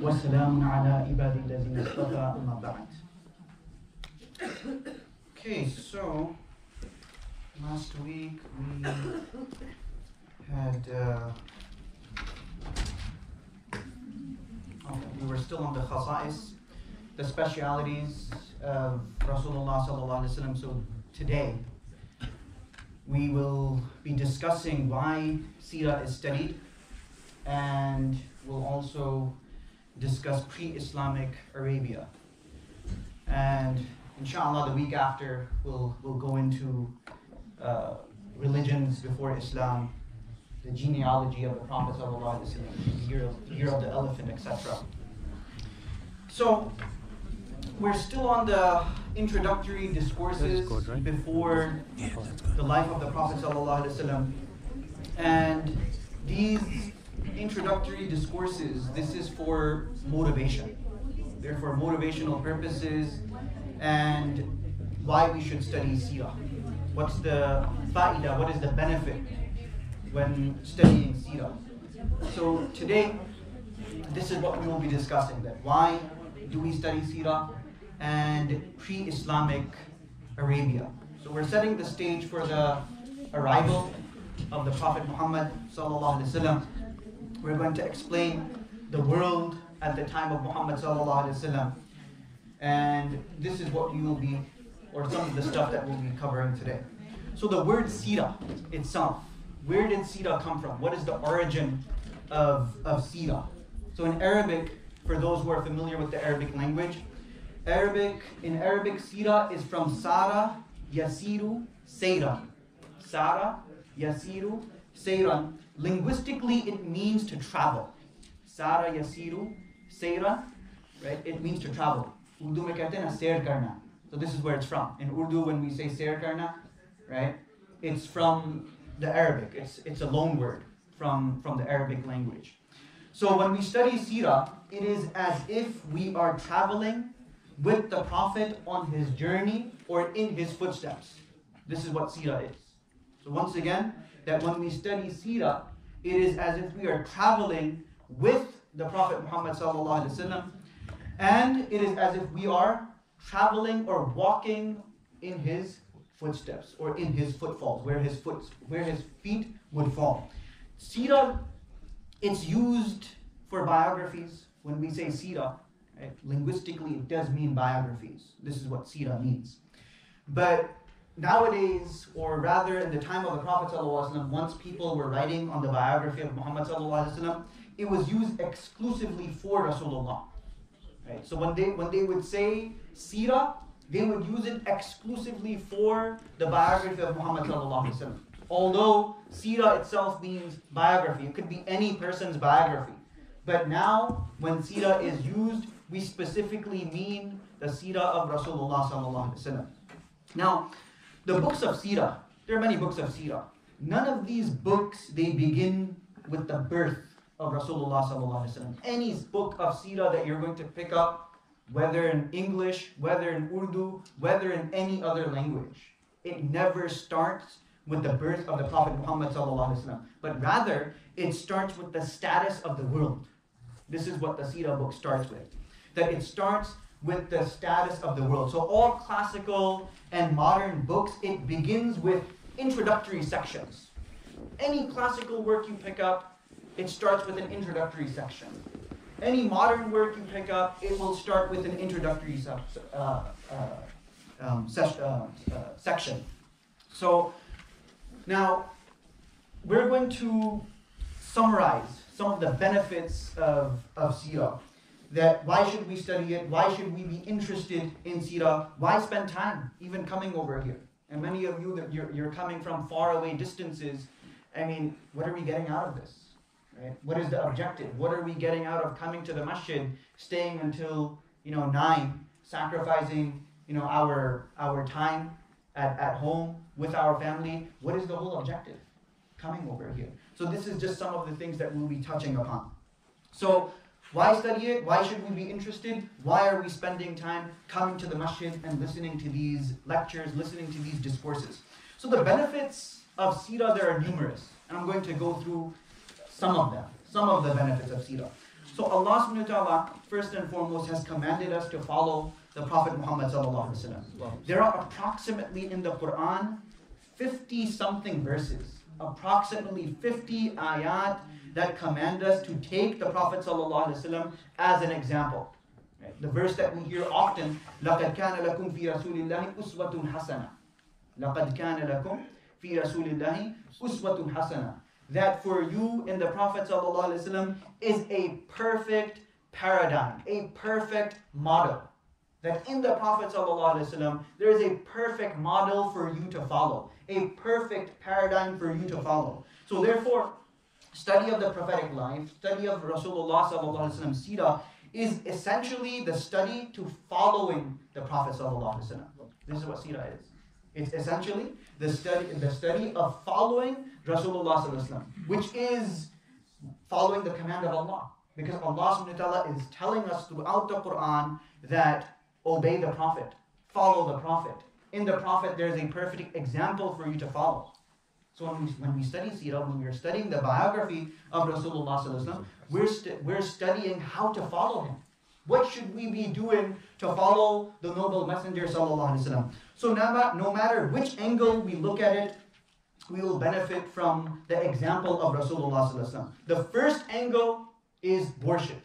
وسلام على عبادي الذين اصطفى أما بعد. Okay, so last week we had we were still on the khasa'is, the specialities of Rasulullah sallallahu alaihi wasallam. So today we will be discussing why Seerah is studied, and we'll also discuss pre-Islamic Arabia. And inshallah, the week after we'll go into religions before Islam, the genealogy of the Prophet sallallahu alaihi wasallam, the year of the elephant, etc. So we're still on the introductory discourses before the life of the Prophet sallallahu alaihi wasallam, and these introductory discourses, this is for motivation. They're for motivational purposes and why we should study Seerah. What's the fa'idah, what is the benefit when studying Seerah? So today, this is what we will be discussing, that why do we study Seerah and pre-Islamic Arabia. So we're setting the stage for the arrival of the Prophet Muhammad sallallahu alaihi wasallam. We're going to explain the world at the time of Muhammad sallallahu alaihi wasallam, and this is what you will be, or some of the stuff that we'll be covering today. So the word Seerah itself, where did Seerah come from? What is the origin of Seerah? So in Arabic, for those who are familiar with the Arabic language, in Arabic, Seerah is from Sara Yasiru Seyran. Sara Yasiru Seyran. Linguistically, it means to travel. Sara Yasiru Seyran, right? It means to travel. Urdu mein kehte hain sair karna. So this is where it's from. In Urdu, when we say sair karna, right? It's from the Arabic. It's a loan word from the Arabic language. So when we study Seerah, it is as if we are traveling with the Prophet on his journey or in his footsteps. This is what Seerah is. So once again, that when we study Seerah, it is as if we are traveling with the Prophet Muhammad sallallahu alaihi wasallam, and it is as if we are traveling or walking in his footsteps or in his footfalls, where his feet would fall. Seerah, it's used for biographies. When we say Seerah, right, linguistically it does mean biographies. This is what Seerah means. But nowadays, or rather in the time of the Prophet ﷺ, once people were writing on the biography of Muhammad ﷺ, it was used exclusively for Rasulullah. Right? So when they would say Seerah, they would use it exclusively for the biography of Muhammad ﷺ. Although Seerah itself means biography, it could be any person's biography. But now, when Seerah is used, we specifically mean the Seerah of Rasulullah ﷺ. Now, the books of Seerah, there are many books of Seerah. None of these books, they begin with the birth of Rasulullah sallallahu alaihi wasallam. Any book of Seerah that you're going to pick up, whether in English, whether in Urdu, whether in any other language, it never starts with the birth of the Prophet Muhammad sallallahu alaihi wasallam, but rather it starts with the status of the world. This is what the Seerah book starts with. That it starts with the status of the world. So all classical and modern books, it begins with introductory sections. Any classical work you pick up, it starts with an introductory section. Any modern work you pick up, it will start with an introductory section. So now we're going to summarize some of the benefits of Seerah. That why should we study it? Why should we be interested in Seerah? Why spend time even coming over here? And many of you that you're coming from far away distances. I mean, what are we getting out of this? Right? What is the objective? What are we getting out of coming to the masjid, staying until 9, sacrificing our time at home with our family? What is the whole objective coming over here? So this is just some of the things that we'll be touching upon. So why study it? Why should we be interested? Why are we spending time coming to the masjid and listening to these lectures, listening to these discourses? So the benefits of Seerah, there are numerous. And I'm going to go through some of them, some of the benefits of Seerah. So Allah subhanahu wa ta'ala, first and foremost, has commanded us to follow the Prophet Muhammad sallallahu alaihi wasallam. There are approximately in the Quran 50 something verses, approximately 50 ayat that command us to take the Prophet sallallahu alaihi wasallam as an example. Right? The verse that we hear often, لَقَدْ كَانَ لَكُمْ فِي رَسُولِ اللَّهِ أُسْوَةٌ حَسَنَةٌ. لَقَدْ كَانَ لَكُمْ فِي رَسُولِ اللَّهِ أُسْوَةٌ حَسَنَةٌ. That for you in the Prophet sallallahu alaihi wasallam is a perfect paradigm, a perfect model. That in the Prophet ﷺ, there is a perfect model for you to follow, a perfect paradigm for you to follow. So therefore, study of the prophetic life, study of Rasulullah ﷺ Seerah is essentially the study to following the Prophet ﷺ. This is what Seerah is. It's essentially the study of following Rasulullah ﷺ, which is following the command of Allah. Because Allah subhanahu wa ta'ala is telling us throughout the Quran that obey the Prophet, follow the Prophet. In the Prophet, there is a perfect example for you to follow. So when we study Seerah, when we are studying the biography of Rasulullah sallallahu alaihi wasallam, we're studying how to follow him. What should we be doing to follow the noble messenger sallallahu alaihi wasallam? So no matter which angle we look at it, we will benefit from the example of Rasulullah sallallahu alaihi wasallam. The first angle is worship.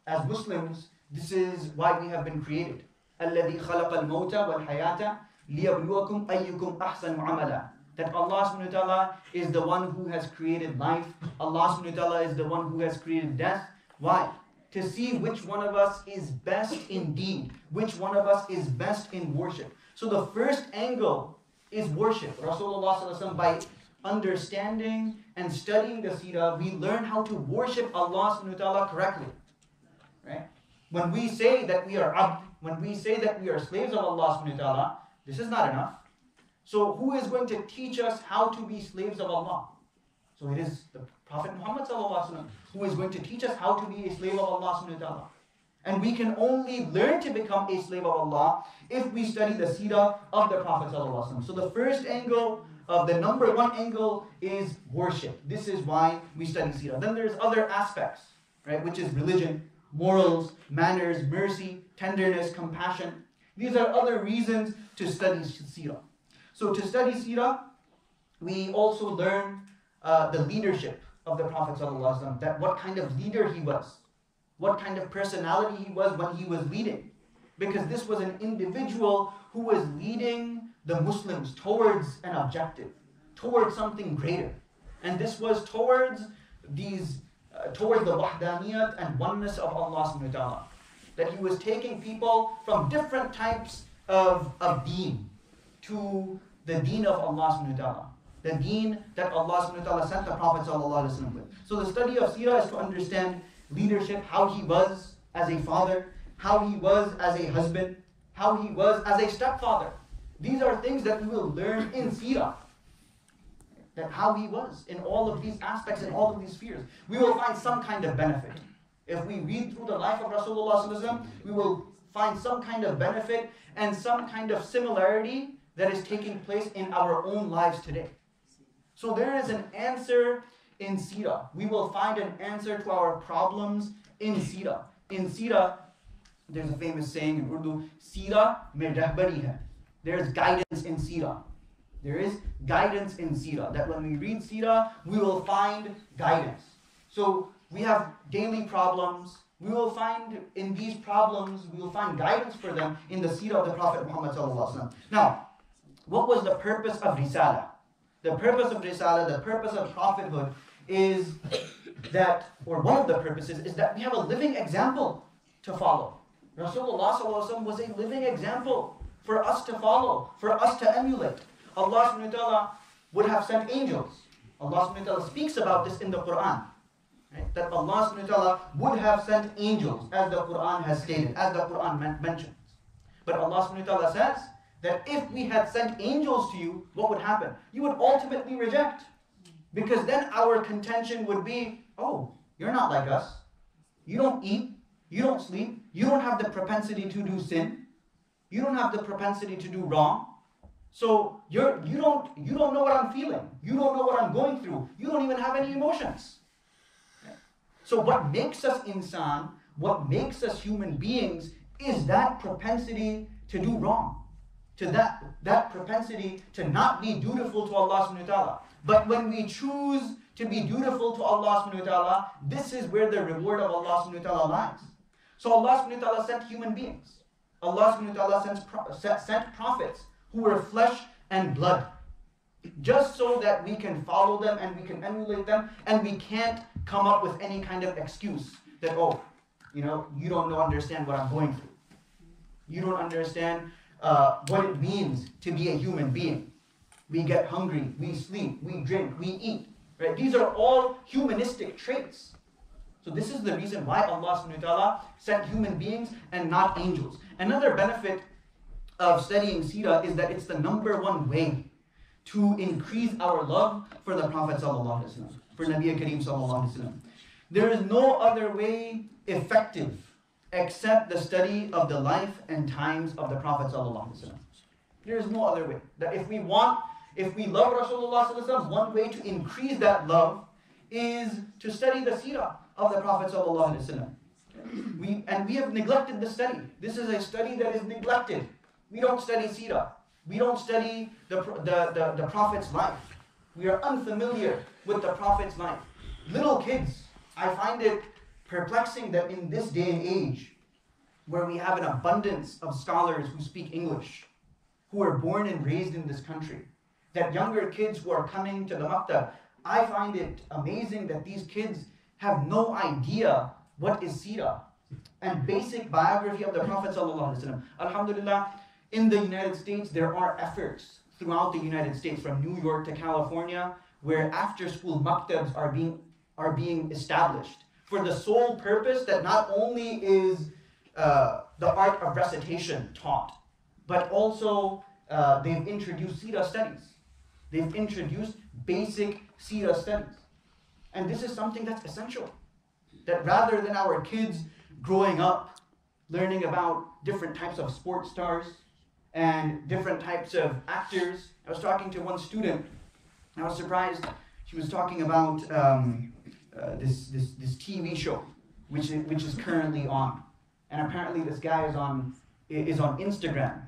As Muslims, this is why we have been created. الَّذِي خَلَقَ الْمَوْتَ وَالْحَيَاةَ لِيَبْلُوَكُمْ أَيُّكُمْ أَحْسَنُ عَمَلًا. That Allah subhanahu wa ta'ala is the one who has created life. Allah subhanahu wa ta'ala is the one who has created death. Why? To see which one of us is best in deed, which one of us is best in worship. So the first angle is worship. Rasulullah sallallahu alaihi wasallam, by understanding and studying the Seerah, we learn how to worship Allah subhanahu wa ta'ala correctly. Right? When we say that we are abd, when we say that we are slaves of Allah subhanahu wa ta'ala, this is not enough. So who is going to teach us how to be slaves of Allah? So it is the Prophet Muhammad sallallahu alaihi wasallam who is going to teach us how to be a slave of Allah subhanahu wa ta'ala. And we can only learn to become a slave of Allah if we study the Seerah of the Prophet sallallahu alaihi wasallam. So the first angle, the number one angle, is worship. This is why we study Seerah. Then there's other aspects, right, which is religion, morals, manners, mercy, tenderness, compassion. These are other reasons to study Seerah. So to study Seerah, we also learn the leadership of the Prophet ﷺ, that what kind of leader he was, what kind of personality he was when he was leading. Because this was an individual who was leading the Muslims towards an objective, towards something greater. And this was towards towards the wahdaniyat and oneness of Allah subhanahu wa ta'ala. That he was taking people from different types of deen to the deen of Allah subhanahu wa ta'ala. The deen that Allah subhanahu wa ta'ala sent the Prophet sallallahu alaihi wasallam with. So the study of Seerah is to understand leadership, how he was as a father, how he was as a husband, how he was as a stepfather. These are things that we will learn in Seerah. That how he was in all of these aspects, in all of these spheres. We will find some kind of benefit. If we read through the life of Rasulullah sallallahu alaihi wasallam, we will find some kind of benefit and some kind of similarity that is taking place in our own lives today. So there is an answer in Seerah. We will find an answer to our problems in Seerah. In Seerah, there's a famous saying in Urdu, Seerah mein rahbari hai. There's guidance in Seerah. There is guidance in Seerah. That when we read Seerah, we will find guidance. So we have daily problems. We will find in these problems, we will find guidance for them in the Seerah of the Prophet Muhammad sallallahu alaihi wasallam. Now, what was the purpose of Risalah? The purpose of Risalah, the purpose of prophethood is that, or one of the purposes is that we have a living example to follow. Rasulullah sallallahu alaihi wasallam was a living example for us to follow, for us to emulate. Allah subhanahu wa ta'ala would have sent angels. Allah subhanahu wa ta'ala speaks about this in the Quran. Right? That Allah subhanahu wa ta'ala would have sent angels, as the Quran has stated, as the Quran mentions. But Allah subhanahu wa ta'ala says that if we had sent angels to you, what would happen? You would ultimately reject. Because then our contention would be, oh, you're not like us. You don't eat, you don't sleep, you don't have the propensity to do sin, you don't have the propensity to do wrong. So you don't know what I'm feeling. You don't know what I'm going through. You don't even have any emotions. Okay? So what makes us insan, what makes us human beings, is that propensity to do wrong, to that propensity to not be dutiful to Allah subhanahu wa ta'ala. But when we choose to be dutiful to Allah subhanahu wa ta'ala, this is where the reward of Allah subhanahu wa ta'ala lies. So Allah subhanahu wa ta'ala sent human beings. Allah subhanahu wa ta'ala sent prophets who were flesh and blood, just so that we can follow them and we can emulate them, and we can't come up with any kind of excuse that, oh, you don't understand what I'm going through. You don't understand what it means to be a human being. We get hungry, we sleep, we drink, we eat. Right? These are all humanistic traits. So this is the reason why Allah subhanahu wa ta'ala sent human beings and not angels. Another benefit of studying Seerah is that it's the number one way to increase our love for the Prophet sallallahu alaihi wasallam, for Nabi Kareem sallallahu alaihi wasallam. There is no other way effective except the study of the life and times of the Prophet sallallahu alaihi wasallam. There is no other way. That if we love Rasulullah sallallahu alaihi wasallam, one way to increase that love is to study the Seerah of the Prophet sallallahu alaihi wasallam. We have neglected the study. This is a study that is neglected. We don't study Seerah. We don't study the Prophet's life. We are unfamiliar with the Prophet's life. Little kids, I find it perplexing that in this day and age, where we have an abundance of scholars who speak English, who are born and raised in this country, that younger kids who are coming to the maktab, I find it amazing that these kids have no idea what is Seerah and basic biography of the Prophet sallallahu alaihi wasallam. Alhamdulillah, in the United States, there are efforts throughout the United States, from New York to California, where after-school maktabs are being established for the sole purpose that not only is the art of recitation taught, but also they've introduced Seerah studies. They've introduced basic Seerah studies. And this is something that's essential. That rather than our kids growing up learning about different types of sports stars and different types of actors. I was talking to one student, I was surprised. She was talking about this TV show, which is currently on. And apparently this guy is on Instagram.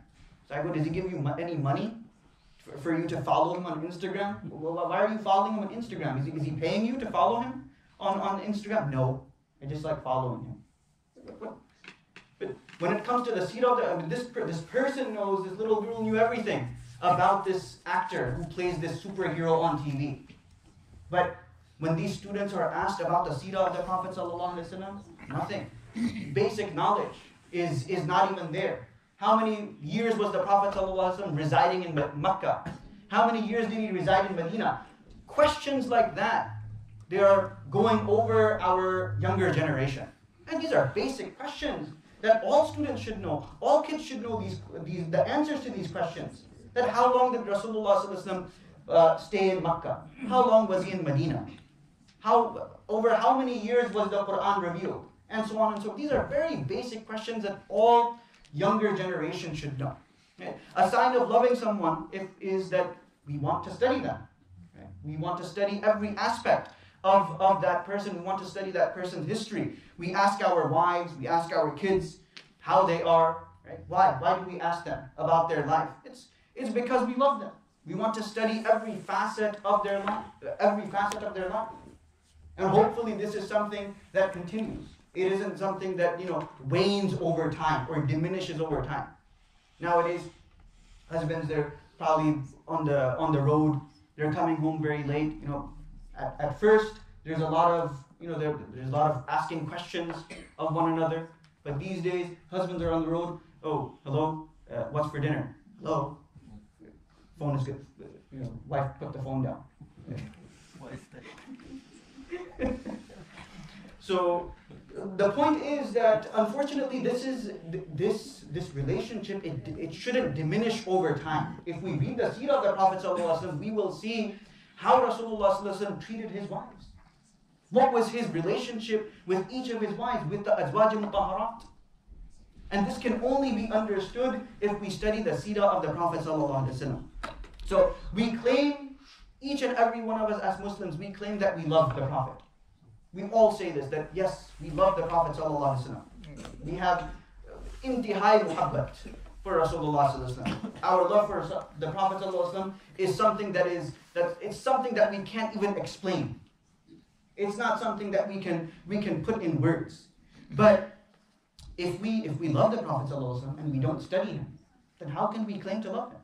So I go, does he give you any money for you to follow him on Instagram? Well, why are you following him on Instagram? Is he paying you to follow him on Instagram? No, I just like following him. But when it comes to the Seerah, this person knows, this little girl knew everything about this actor who plays this superhero on TV. But when these students are asked about the Seerah of the Prophet ﷺ, nothing. Basic knowledge is not even there. How many years was the Prophet ﷺ residing in Mecca? How many years did he reside in Medina? Questions like that, they are going over our younger generation. And these are basic questions that all students should know. All kids should know the answers to these questions. That how long did Rasulullah ﷺ stay in Mecca? How long was he in Medina? Over how many years was the Quran revealed? And so on and so on. These are very basic questions that all younger generation should know. A sign of loving someone is that we want to study them. We want to study every aspect of that person. We want to study that person's history. We ask our wives, we ask our kids how they are. Right? Why do we ask them about their life? It's because we love them. We want to study every facet of their life. And hopefully this is something that continues. It isn't something that wanes over time or diminishes over time. Nowadays, husbands, they're probably on the road. They're coming home very late. At first there's a lot of there's a lot of asking questions of one another. But these days, husbands are on the road. Oh, hello, what's for dinner? Hello, phone is good. Wife, put the phone down. What is that? So the point is that unfortunately this relationship, it shouldn't diminish over time. If we read the Seerah of the Prophet ﷺ, we will see how Rasulullah ﷺ treated his wives. What was his relationship with each of his wives, with the Azwaj al-Mutahharat? And this can only be understood if we study the Seerah of the Prophet ﷺ. So we claim, each and every one of us as Muslims, we claim that we love the Prophet. We all say this, that yes, we love the Prophet sallallahu alaihi wasallam. We have intihai muhabbat for Rasulullah sallallahu alaihi wasallam. Our love for the Prophet sallallahu alaihi wasallam is something it's something that we can't even explain. It's not something that we can put in words. But if we love the Prophet sallallahu alaihi wasallam and we don't study him, then how can we claim to love him?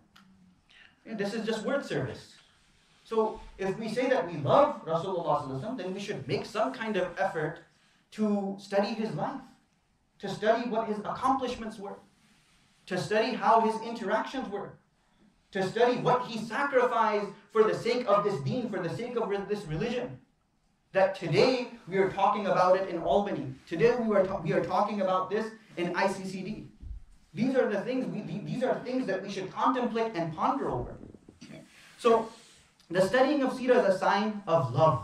Yeah, this is just word service. So if we say that we love Rasulullah sallallahu alaihi wasallam, then we should make some kind of effort to study his life, to study what his accomplishments were, to study how his interactions were, to study what he sacrificed for the sake of this deen, for the sake of this religion. That today we are talking about it in Albany. Today we are talking about this in ICCD. These are the things these are things that we should contemplate and ponder over. So the studying of Seerah is a sign of love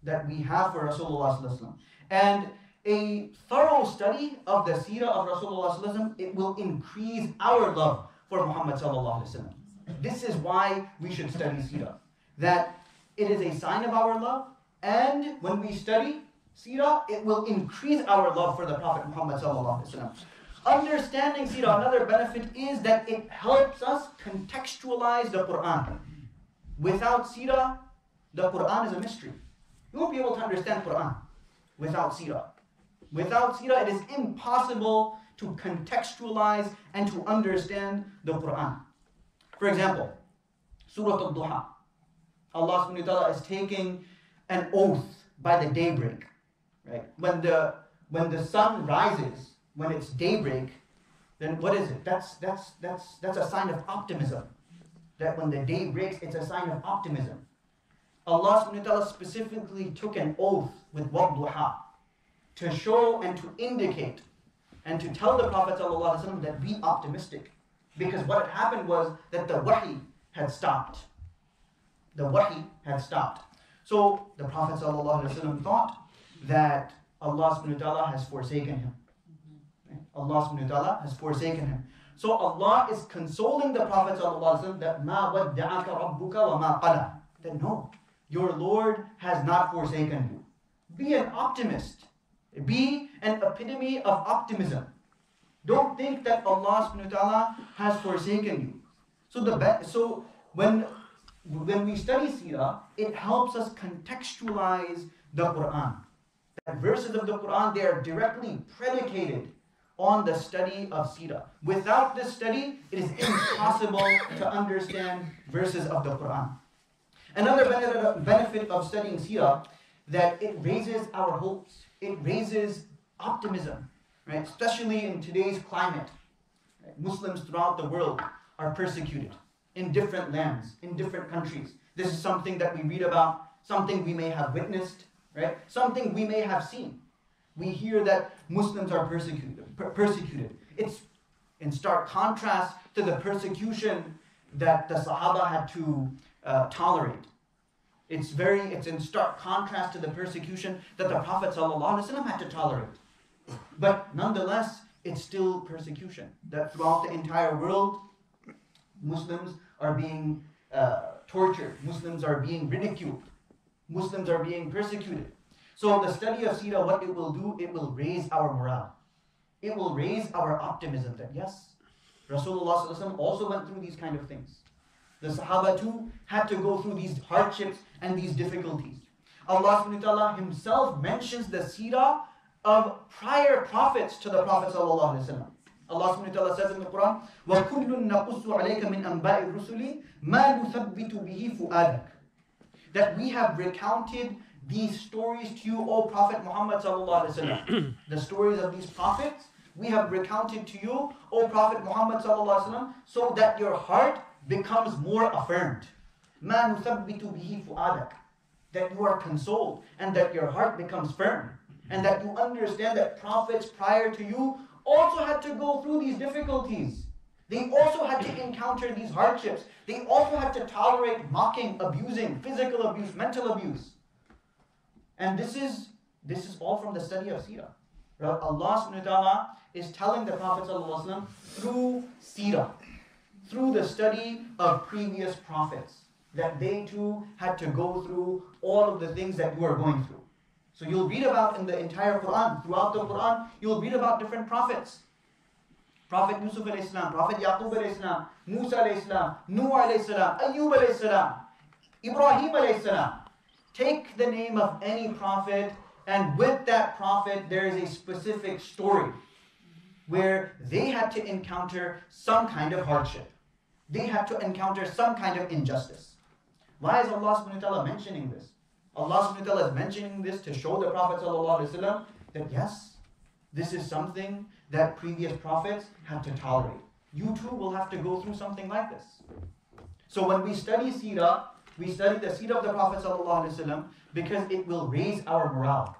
that we have for Rasulullah sallallahu alaihi wasallam. And a thorough study of the Seerah of Rasulullah sallallahu alaihi wasallam, it will increase our love for Muhammad sallallahu alaihi wasallam. This is why we should study Seerah. That it is a sign of our love, and when we study Seerah, it will increase our love for the Prophet Muhammad sallallahu alaihi wasallam. Understanding Seerah, another benefit is that it helps us contextualize the Quran. Without Seerah, the Quran is a mystery. You won't be able to understand Quran without Seerah. Without Seerah, it is impossible to contextualize and to understand the Quran. For example, Surah Al-Duha. Allah subhanahu wa ta'ala is taking an oath by the daybreak. Right? When the sun rises, when it's daybreak, then what is it? That's a sign of optimism. That when the day breaks, it's a sign of optimism. Allah subhanahu wa ta'ala specifically took an oath with Wadduha to show and to indicate and to tell the Prophet sallallahu alaihi wasallam that be optimistic. Because what had happened was that the wahi had stopped. The wahi had stopped. So the Prophet sallallahu alaihi wasallam thought that Allah subhanahu wa ta'ala has forsaken him. Allah subhanahu wa ta'ala has forsaken him. So Allah is consoling the Prophet ﷺ that مَا وَدَّعَكَ رَبُّكَ وَمَا قَلَى. That no, your Lord has not forsaken you. Be an optimist. Be an epitome of optimism. Don't think that Allah subhanahu wa ta'ala has forsaken you. So when we study Seerah, it helps us contextualize the Quran. The verses of the Quran, they are directly predicated on the study of Seerah. Without this study, it is impossible to understand verses of the Quran. Another benefit of studying Seerah, that it raises our hopes. It raises optimism, right? Especially in today's climate. Right? Muslims throughout the world are persecuted in different lands, in different countries. This is something that we read about, something we may have witnessed, right? Something we may have seen. We hear that Muslims are persecuted. It's in stark contrast to the persecution that the Sahaba had to tolerate. It's in stark contrast to the persecution that the Prophet ﷺ had to tolerate. But nonetheless, it's still persecution. That throughout the entire world, Muslims are being tortured. Muslims are being ridiculed. Muslims are being persecuted. So the study of Seerah, what it will do, it will raise our morale. It will raise our optimism that yes, Rasulullah ﷺ also went through these kind of things. The Sahaba too had to go through these hardships and these difficulties. Allah subhanahu wa ta'ala himself mentions the Seerah of prior prophets to the Prophet ﷺ. Allah subhanahu wa ta'ala says in the Quran, وَكُلٌّ نَقُصُّ عَلَيْكَ مِنْ أَنْبَاءِ الرُّسُلِ مَا نُثَبِّتُ بِهِ فُؤَادَكَ. That we have recounted these stories to you, O Prophet Muhammad sallallahu alaihi wasallam. The stories of these prophets, we have recounted to you, O Prophet Muhammad sallallahu alaihi wasallam, so that your heart becomes more affirmed. مَا نُثَبِّتُ بِهِ فُؤَادَكَ. That you are consoled and that your heart becomes firm. And that you understand that prophets prior to you also had to go through these difficulties. They also had to encounter these hardships. They also had to tolerate mocking, abusing, physical abuse, mental abuse. And this is all from the study of Seerah. Allah subhanahu wa ta'ala is telling the Prophet sallallahu alaihi wasallam through Seerah, through the study of previous prophets, that they too had to go through all of the things that you are going through. So you'll read about in the entire Quran, throughout the Quran, you'll read about different prophets. Prophet Yusuf alayhi salam, Prophet Yaqub alayhi salam, Musa alayhi salam, Nuh alayhi salam, Ayyub alayhi salam, Ibrahim alayhi salam. Take the name of any prophet, and with that prophet there is a specific story where they had to encounter some kind of hardship. They had to encounter some kind of injustice. Why is Allah subhanahu wa ta'ala mentioning this? Allah subhanahu wa ta'ala is mentioning this to show the Prophet sallallahu alaihi wasallam that yes, this is something that previous prophets had to tolerate. You too will have to go through something like this. So when we study Seerah, we study the Seerah of the Prophet sallallahu alaihi wasallam because it will raise our morale.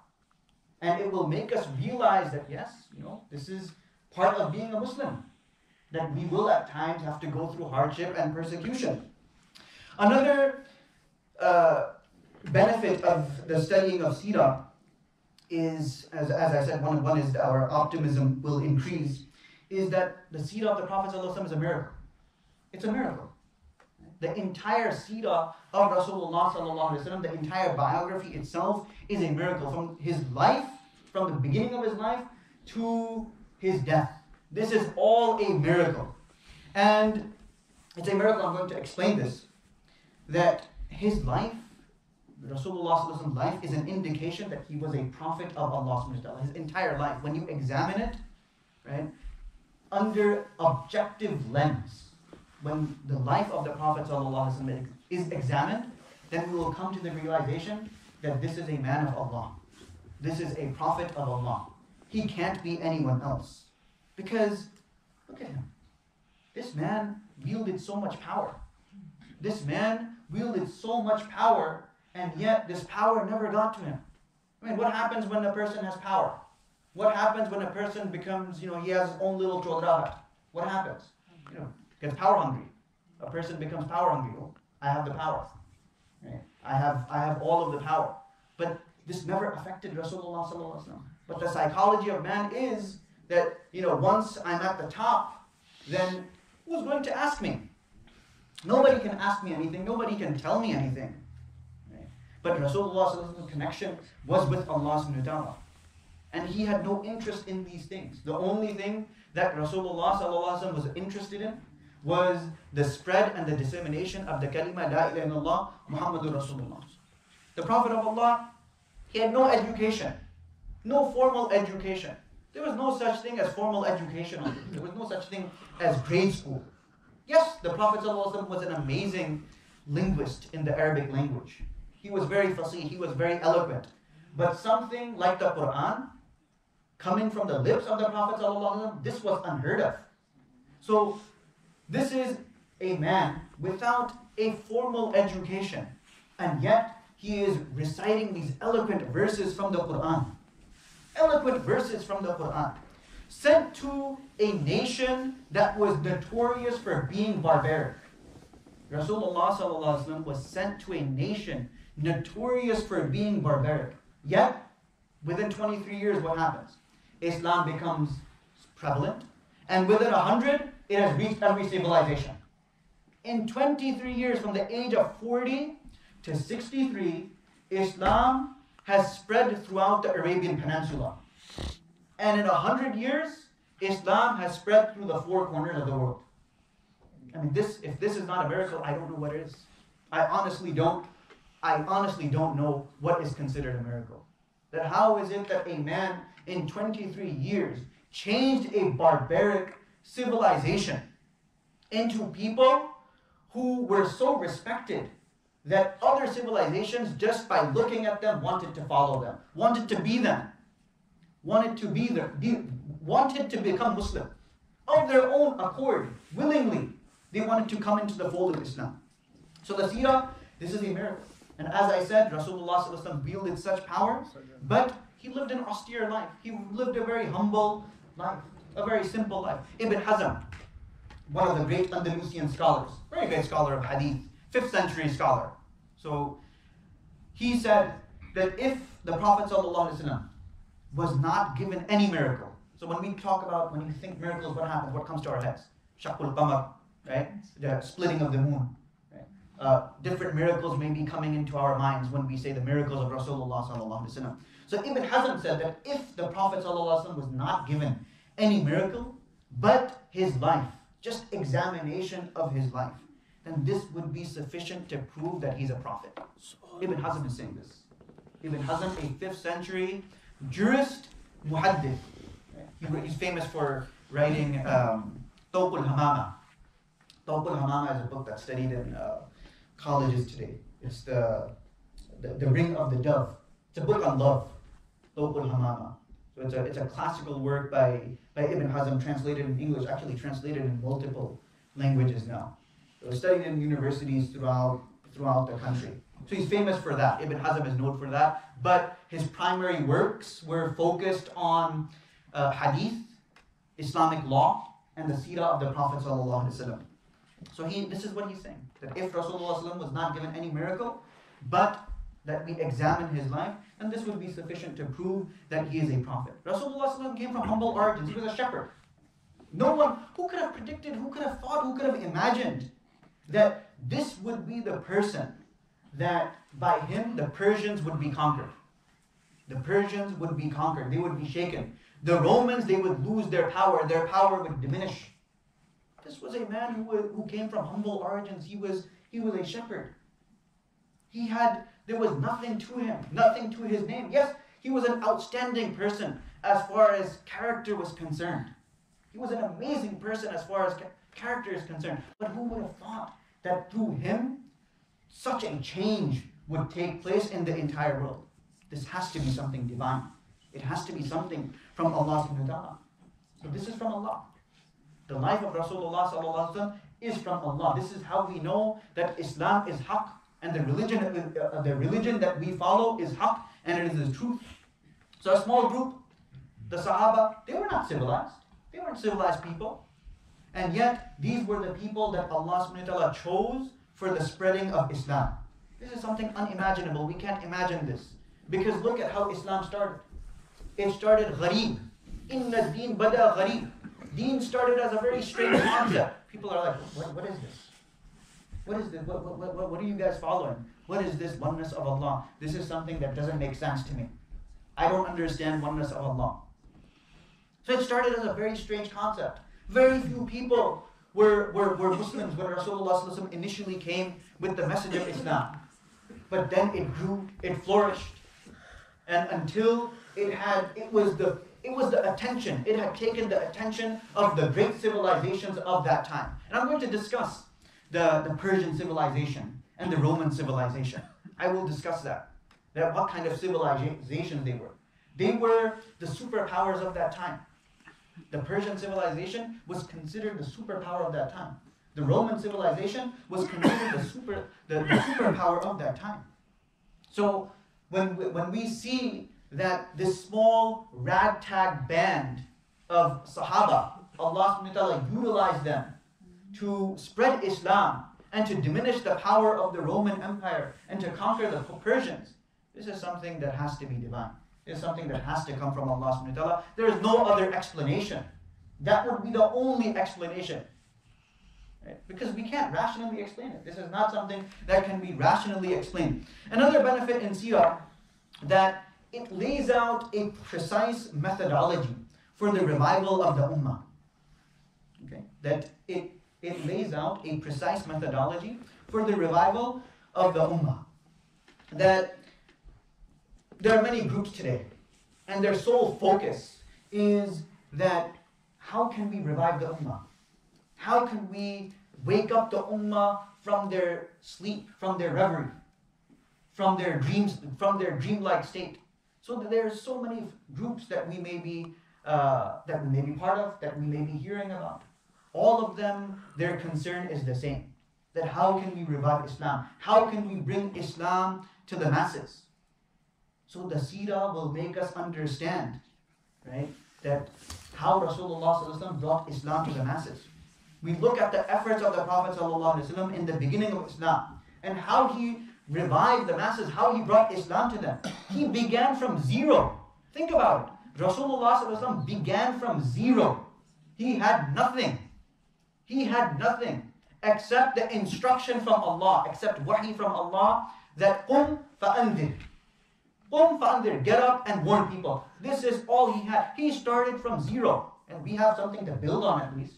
And it will make us realize that yes, this is part of being a Muslim. That we will at times have to go through hardship and persecution. Another benefit of the studying of Seerah is, as I said, one is our optimism will increase, is that the Seerah of the Prophet ﷺ is a miracle. It's a miracle. The entire Seerah of Rasulullah ﷺ, the entire biography itself is a miracle. From his life, from the beginning of his life to his death. This is all a miracle. And it's a miracle, I'm going to explain this, that his life, Rasulullah's life, is an indication that he was a prophet of Allah subhanahu wa ta'ala. His entire life, when you examine it, right, under objective lens, when the life of the Prophet ﷺ is examined, then we will come to the realization that this is a man of Allah. This is a prophet of Allah. He can't be anyone else. Because, look at him. This man wielded so much power. This man wielded so much power, and yet this power never got to him. I mean, what happens when a person has power? What happens when a person becomes, he has his own little chodrahat? What happens? Gets power hungry. A person becomes power hungry. Oh, I have the power. Right? I have all of the power. But this never affected Rasulullah sallallahu alaihi wasallam. But the psychology of man is that, once I'm at the top, then who's going to ask me? Nobody can ask me anything. Nobody can tell me anything. Right? But Rasulullah's connection was with Allah subhanahu wa ta'ala. And he had no interest in these things. The only thing that Rasulullah sallallahu alaihi wasallam was interested in was the spread and the dissemination of the kalima la ilaha illallah Muhammadur Rasulullah. The Prophet of Allah, he had no education, no formal education. There was no such thing as formal education. There was no such thing as grade school. Yes, the Prophet ﷺ was an amazing linguist in the Arabic language. He was very fasih, he was very eloquent. But something like the Quran, coming from the lips of the Prophet ﷺ, this was unheard of. So, this is a man without a formal education. And yet, he is reciting these eloquent verses from the Quran. Eloquent verses from the Quran, sent to a nation that was notorious for being barbaric. Rasulullah ﷺ was sent to a nation notorious for being barbaric. Yet, within 23 years, what happens? Islam becomes prevalent, and within 100, it has reached every civilization. In 23 years, from the age of 40 to 63, Islam has spread throughout the Arabian Peninsula. And in 100 years, Islam has spread through the four corners of the world. I mean, if this is not a miracle, I don't know what is. I honestly don't know what is considered a miracle. That how is it that a man in 23 years changed a barbaric civilization into people who were so respected that other civilizations, just by looking at them, wanted to follow them, wanted to be them, wanted to become Muslim. Of their own accord, willingly, they wanted to come into the fold of Islam. So the Seerah, this is a miracle. And as I said, Rasulullah ﷺ wielded such power, but he lived an austere life. He lived a very humble life, a very simple life. Ibn Hazm, one of the great Andalusian scholars, very great scholar of hadith, 5th century scholar. So he said that if the Prophet ﷺ was not given any miracle, so when we think miracles, what happens? What comes to our heads? Shaqqul qamar, right? The splitting of the moon. Right? different miracles may be coming into our minds when we say the miracles of Rasulullah sallallahu alaihi wasallam. So Ibn Hazm said that if the Prophet sallallahu alaihi wasallam was not given any miracle, but his life, just examination of his life, then this would be sufficient to prove that he's a prophet. Ibn Hazm is saying this. Ibn Hazm, a 5th century jurist, muhaddith. He's famous for writing Tawq al-Hamama. Tawq al-Hamama is a book that's studied in colleges today. It's the Ring of the Dove. It's a book on love. Tawq al-Hamama. So it's a classical work by Ibn Hazm, translated in English, actually translated in multiple languages now. So it's studied in universities throughout the country. So he's famous for that. Ibn Hazm is known for that. But his primary works were focused on hadith, Islamic law, and the seerah of the Prophet ﷺ. So this is what he's saying, that if Rasulullah ﷺ was not given any miracle, but that we examine his life, and this would be sufficient to prove that he is a prophet. Rasulullah ﷺ came from humble origins. He was a shepherd. No one, who could have predicted, who could have thought, who could have imagined that this would be the person that by him the Persians would be conquered. The Persians would be conquered. They would be shaken. The Romans, they would lose their power. Their power would diminish. This was a man who came from humble origins. He was a shepherd. There was nothing to him, nothing to his name. Yes, he was an outstanding person as far as character was concerned. He was an amazing person as far as character is concerned. But who would have thought that through him, such a change would take place in the entire world? This has to be something divine. It has to be something from Allah subhanahu wa ta'ala. So this is from Allah. The life of Rasulullah sallallahu alaihi wasallam is from Allah. This is how we know that Islam is haqq, and the religion that we follow is haqq, and it is the truth. So a small group, the Sahaba, they were not civilized. They weren't civilized people. And yet, these were the people that Allah subhanahu wa ta'ala chose for the spreading of Islam. This is something unimaginable. We can't imagine this. Because look at how Islam started. It started gharib. Inna deen bada gharib. Deen started as a very strange concept. People are like, what is this? What is this? What are you guys following? What is this oneness of Allah? This is something that doesn't make sense to me. I don't understand oneness of Allah. So it started as a very strange concept. Very few people were Muslims when Rasulullah initially came with the message of Islam. But then it grew, it flourished. And until it was the attention, it had taken the attention of the great civilizations of that time. And I'm going to discuss the Persian civilization and the Roman civilization. I will discuss that what kind of civilizations they were. They were the superpowers of that time. The Persian civilization was considered the superpower of that time. The Roman civilization was considered the superpower of that time. So when we see that this small ragtag band of Sahaba, Allah subhanahu wa ta'ala utilized them to spread Islam and to diminish the power of the Roman Empire and to conquer the Persians, this is something that has to be divine. It's something that has to come from Allah subhanahu wa ta'ala. There is no other explanation. That would be the only explanation. Right? Because we can't rationally explain it. This is not something that can be rationally explained. Another benefit in Seerah, that it lays out a precise methodology for the revival of the Ummah. Okay? That it lays out a precise methodology for the revival of the Ummah. That there are many groups today, and their sole focus is that how can we revive the Ummah? How can we wake up the Ummah from their sleep, from their reverie, from their dreams, from their dreamlike state? So that there are so many groups that we may be part of, that we may be hearing about. All of them, their concern is the same. That how can we revive Islam? How can we bring Islam to the masses? So the Seerah will make us understand, right, that how Rasulullah brought Islam to the masses. We look at the efforts of the Prophet ﷺ in the beginning of Islam and how he revived the masses, how he brought Islam to them. He began from zero. Think about it. Rasulullah began from zero. He had nothing. He had nothing. except the instruction from Allah, except wahi from Allah, that qum fa'andir. Qum fa'andir, get up and warn people. This is all he had. He started from zero, and we have something to build on at least.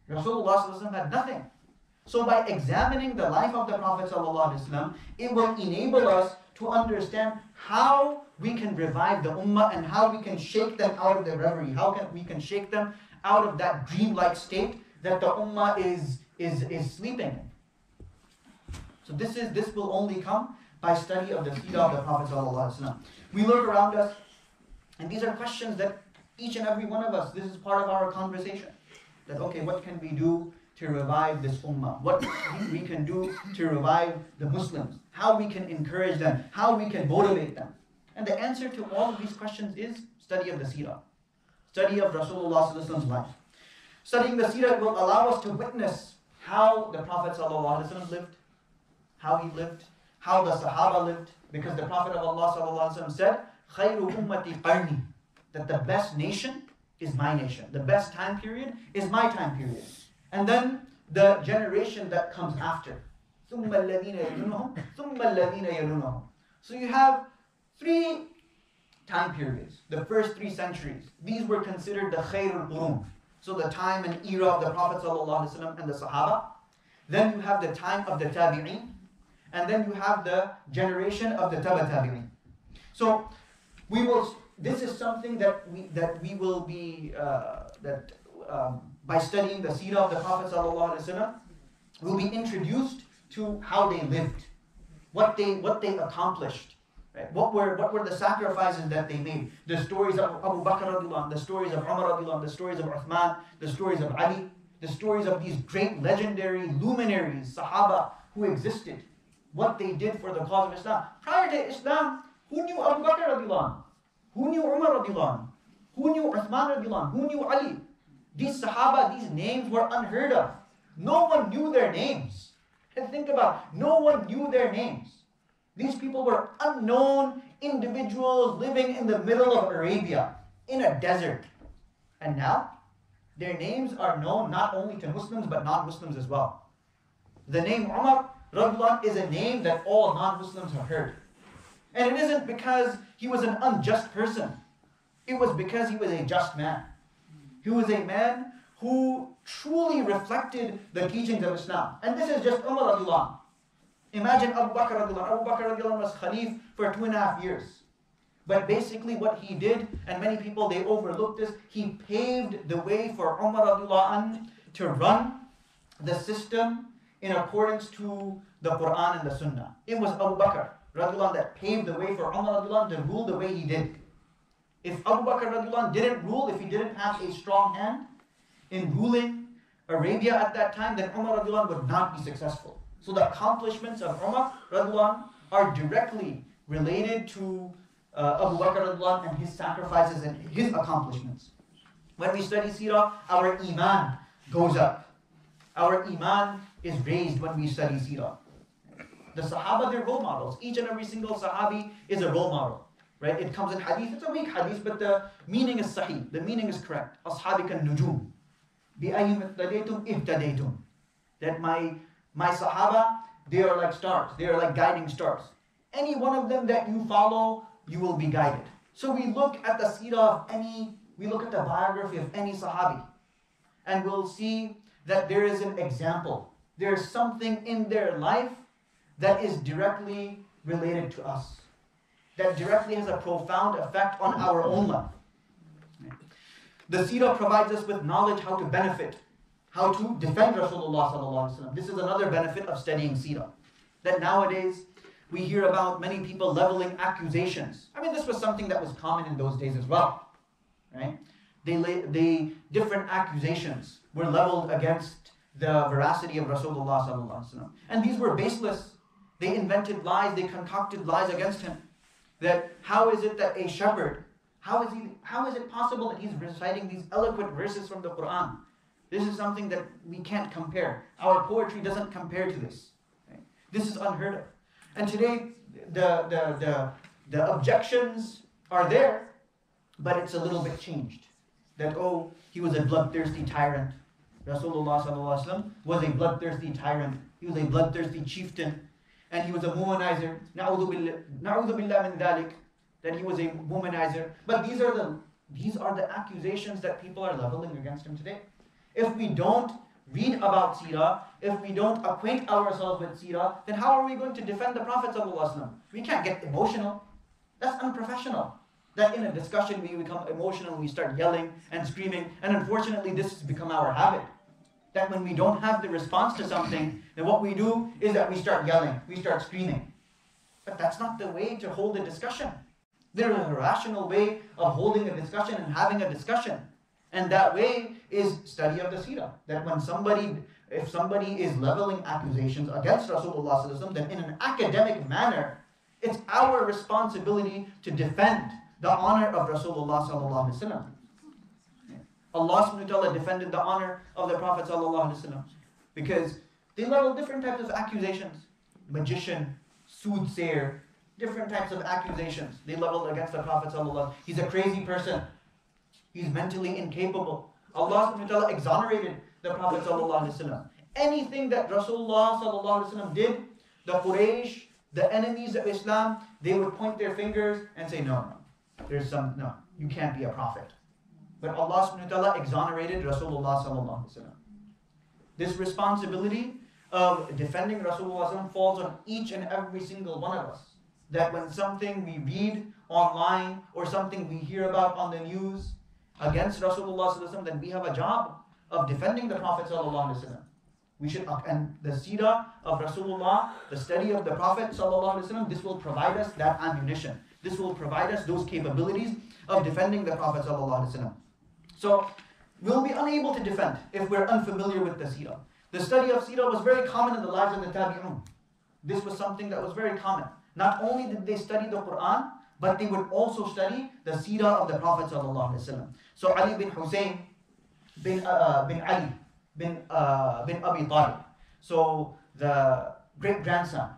Rasulullah had nothing. So by examining the life of the Prophet ﷺ, it will enable us to understand how we can revive the ummah and how we can shake them out of their reverie, we can shake them out of that dreamlike state that the ummah is sleeping in. So this will only come by study of the seerah of the Prophet ﷺ. We look around us, and these are questions that each and every one of us, this is part of our conversation. That, okay, what can we do to revive this ummah? What we can do to revive the Muslims? How we can encourage them? How we can motivate them? And the answer to all of these questions is study of the seerah. Study of Rasulullah's life. Studying the seerah will allow us to witness how the Prophet ﷺ lived, how he lived, how the Sahaba lived, because the Prophet of Allah ﷺ said, خَيْرُ أُمَّتِ قَرْنِي, that the best nation is my nation. The best time period is my time period. And then the generation that comes after. ثُمَّ الَّذِينَ يَلُونَهُمْ ثُمَّ الَّذِينَ يَلُونَهُمْ. So you have 3 time periods, the first 3 centuries. These were considered the khairul qurun. So the time and era of the Prophet ﷺ and the Sahaba. Then you have the time of the tabi'een. And then you have the generation of the taba tabi'een. So this is something that we will be, by studying the seerah of the Prophet ﷺ, we'll be introduced to how they lived, what they accomplished. Right? What were the sacrifices that they made? The stories of Abu Bakr radiallahu anh, the stories of Umar radiallahu anh, the stories of Uthman, the stories of Ali, the stories of these great legendary luminaries, Sahaba, who existed. What they did for the cause of Islam. Prior to Islam, who knew Abu Bakr radiallahu anh? Who knew Umar radiallahu anh? Who knew Uthman radiallahu anh? Who knew Ali? These Sahaba, these names were unheard of. No one knew their names. And think about it, no one knew their names. These people were unknown individuals living in the middle of Arabia, in a desert. And now, their names are known not only to Muslims, but non-Muslims as well. The name Umar radiallahu anh is a name that all non-Muslims have heard. And it isn't because he was an unjust person. It was because he was a just man. He was a man who truly reflected the teachings of Islam. And this is just Umar radiallahu anh. Imagine Abu Bakr radiallahu anh. Abu Bakr radiallahu anh was Khalif for 2.5 years. But basically what he did, and many people, they overlooked this, he paved the way for Umar radiallahu anh to run the system in accordance to the Quran and the Sunnah. It was Abu Bakr radiallahu anh that paved the way for Umar radiallahu anh to rule the way he did. If Abu Bakr radiallahu anh didn't rule, if he didn't have a strong hand in ruling Arabia at that time, then Umar radiallahu anh would not be successful. So the accomplishments of Umar radiallahu anh are directly related to Abu Bakr radiallahu anh and his sacrifices and his accomplishments. When we study seerah, our iman goes up. Our iman is raised when we study seerah. The Sahaba, they're role models. Each and every single Sahabi is a role model. Right? It comes in hadith. It's a weak hadith, but the meaning is sahih. The meaning is correct. Ashabika nujum. Bi'ayyum iqtadaytum ihtadaytum. That my Sahaba, they are like stars. They are like guiding stars. Any one of them that you follow, you will be guided. So we look at the seerah of we look at the biography of any Sahabi, and we'll see that there is an example. There's something in their life that is directly related to us, that directly has a profound effect on our own life. The seerah provides us with knowledge how to benefit, how to defend Rasulullah sallallahu alaihi wasallam. This is another benefit of studying seerah. That nowadays we hear about many people leveling accusations. I mean, this was something that was common in those days as well, right? Different accusations were leveled against the veracity of Rasulullah sallallahu alaihi wasallam, and these were baseless. They invented lies. They concocted lies against him. That how is it that a shepherd, how is it possible that he's reciting these eloquent verses from the Quran? This is something that we can't compare. Our poetry doesn't compare to this. Right? This is unheard of. And today, the objections are there, but it's a little bit changed. That, oh, he was a bloodthirsty tyrant. Rasulullah sallallahu alaihi wasallam was a bloodthirsty tyrant. He was a bloodthirsty chieftain. And he was a womanizer. Na'udhu billah min dhalik. That he was a womanizer. But these are the accusations that people are leveling against him today. If we don't read about Seerah, if we don't acquaint ourselves with Seerah, then how are we going to defend the Prophet ﷺ? We can't get emotional. That's unprofessional. That in a discussion we become emotional and we start yelling and screaming. And unfortunately this has become our habit. That when we don't have the response to something, then what we do is that we start yelling, we start screaming. But that's not the way to hold a discussion. There is a rational way of holding a discussion and having a discussion. And that way is study of the Seerah. That if somebody is leveling accusations against Rasulullah, then in an academic manner, it's our responsibility to defend the honor of Rasulullah. Allah subhanahu wa ta'ala defended the honor of the Prophet ﷺ because they level different types of accusations. Magician, soothsayer, different types of accusations they leveled against the Prophet ﷺ. He's a crazy person. He's mentally incapable. Allah subhanahu wa ta'ala exonerated the Prophet ﷺ. Anything that Rasulullah ﷺ did, the Quraysh, the enemies of Islam, they would point their fingers and say, no, you can't be a prophet. But Allah subhanahu wa ta'ala exonerated Rasulullah sallallahu alaihi wasallam. This responsibility of defending Rasulullah falls on each and every single one of us. That when something we read online or something we hear about on the news against Rasulullah sallallahu alaihi wasallam, then we have a job of defending the Prophet sallallahu alaihi wasallam. We should, and the Seerah of Rasulullah, the study of the Prophet sallallahu alaihi wasallam, this will provide us that ammunition. This will provide us those capabilities of defending the Prophet sallallahu alaihi wasallam. So, we'll be unable to defend if we're unfamiliar with the Seerah. The study of Seerah was very common in the lives of the Tabi'un. This was something that was very common. Not only did they study the Quran, but they would also study the Seerah of the Prophet ﷺ. So Ali bin Hussein bin Ali bin Abi Talib. So the great-grandson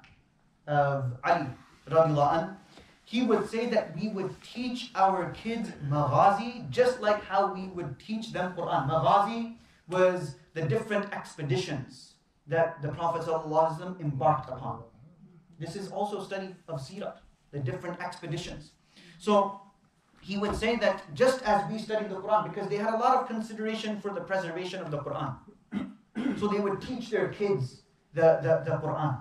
of Ali radiallahu anh, he would say that we would teach our kids maghazi just like how we would teach them Quran. Maghazi was the different expeditions that the Prophet ﷺ embarked upon. This is also study of Seerah, the different expeditions. So he would say that just as we studied the Quran, because they had a lot of consideration for the preservation of the Quran. So they would teach their kids the Quran.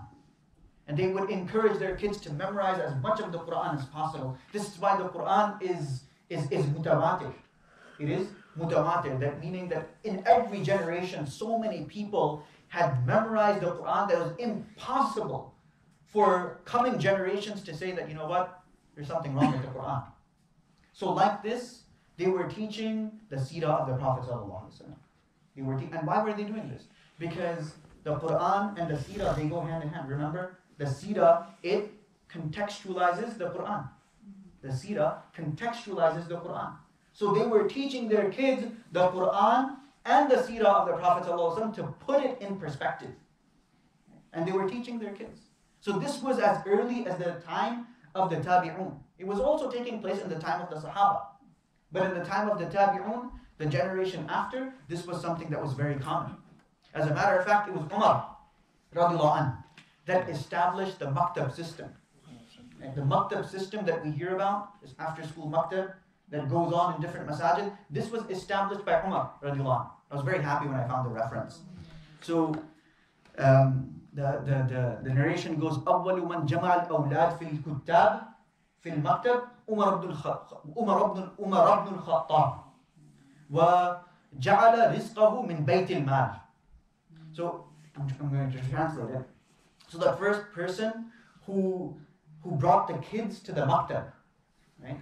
And they would encourage their kids to memorize as much of the Quran as possible. This is why the Quran is mutawatir. It is mutawatir, that meaning that in every generation, so many people had memorized the Quran that it was impossible for coming generations to say that, you know what, there's something wrong with the Quran. So like this, they were teaching the Seerah of the Prophet ﷺ. And why were they doing this? Because the Quran and the Seerah, they go hand in hand. Remember, the Seerah, it contextualizes the Quran. The Seerah contextualizes the Quran. So they were teaching their kids the Quran and the Seerah of the Prophet ﷺ to put it in perspective. And they were teaching their kids. So this was as early as the time of the Tabi'un. It was also taking place in the time of the Sahaba. But in the time of the Tabi'un, the generation after, this was something that was very common. As a matter of fact, it was Umar radiallahu anh that established the maktab system. And the maktab system that we hear about, is after school maktab, that goes on in different masajid. This was established by Umar radiallahu anh. I was very happy when I found the reference. So, the narration goes, أول من جمع الأولاد في الكتاب في المكتب عمر بن الخطاب وجعل رزقه من بيت المال. So I'm going to translate it. So the first person who brought the kids to the maktab, right,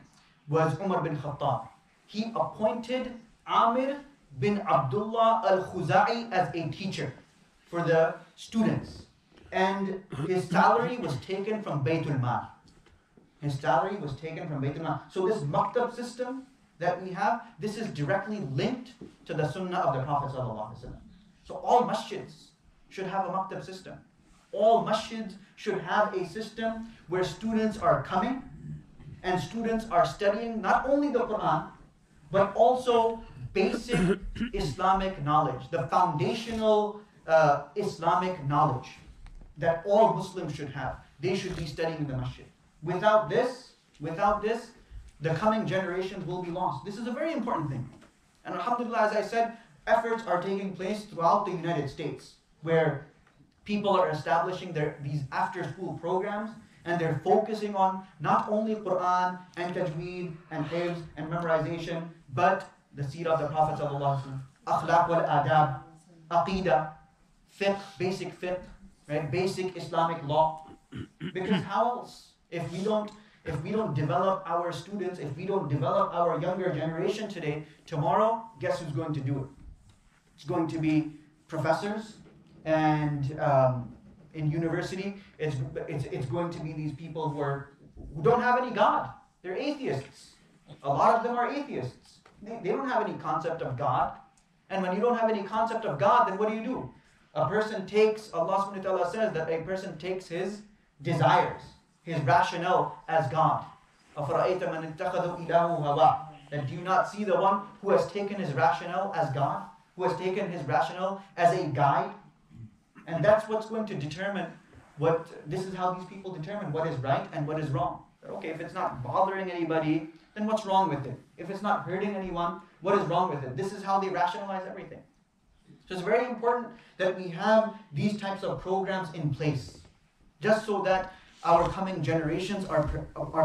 was Umar bin Khattab. He appointed Amir bin Abdullah al-Khuzai as a teacher for the students. And his salary was taken from Baytul Mal. His salary was taken from Baytul Mal. So this maktab system that we have, this is directly linked to the sunnah of the Prophet ﷺ. So all masjids should have a maktab system. All masjids should have a system where students are coming and students are studying not only the Quran, but also basic Islamic knowledge, the foundational Islamic knowledge that all Muslims should have. They should be studying in the masjid. Without this, the coming generations will be lost. This is a very important thing. And alhamdulillah, as I said, efforts are taking place throughout the United States where people are establishing these after-school programs, and they're focusing on not only Quran and tajweed and hifz and memorization, but the seerah of the Prophet ﷺ, akhlaq wal adab, aqidah, fiqh, basic fiqh, right? Basic Islamic law. Because how else? If we don't develop our students, if we don't develop our younger generation today, tomorrow, guess who's going to do it? It's going to be professors, and in university, it's going to be these people who don't have any God. They're atheists. A lot of them are atheists. They don't have any concept of God. And when you don't have any concept of God, then what do? A person takes, Allah subhanahu wa ta'ala says that a person takes his desires, his rationale as God. أَفَرَأَيْتَ مَنِ اتَّخَذُ إِلَهُ هَوَاهُ. That do you not see the one who has taken his rationale as God? Who has taken his rationale as a guide? And that's what's going to determine this is how these people determine what is right and what is wrong. Okay, if it's not bothering anybody, then what's wrong with it? If it's not hurting anyone, what is wrong with it? This is how they rationalize everything. So it's very important that we have these types of programs in place, just so that our coming generations are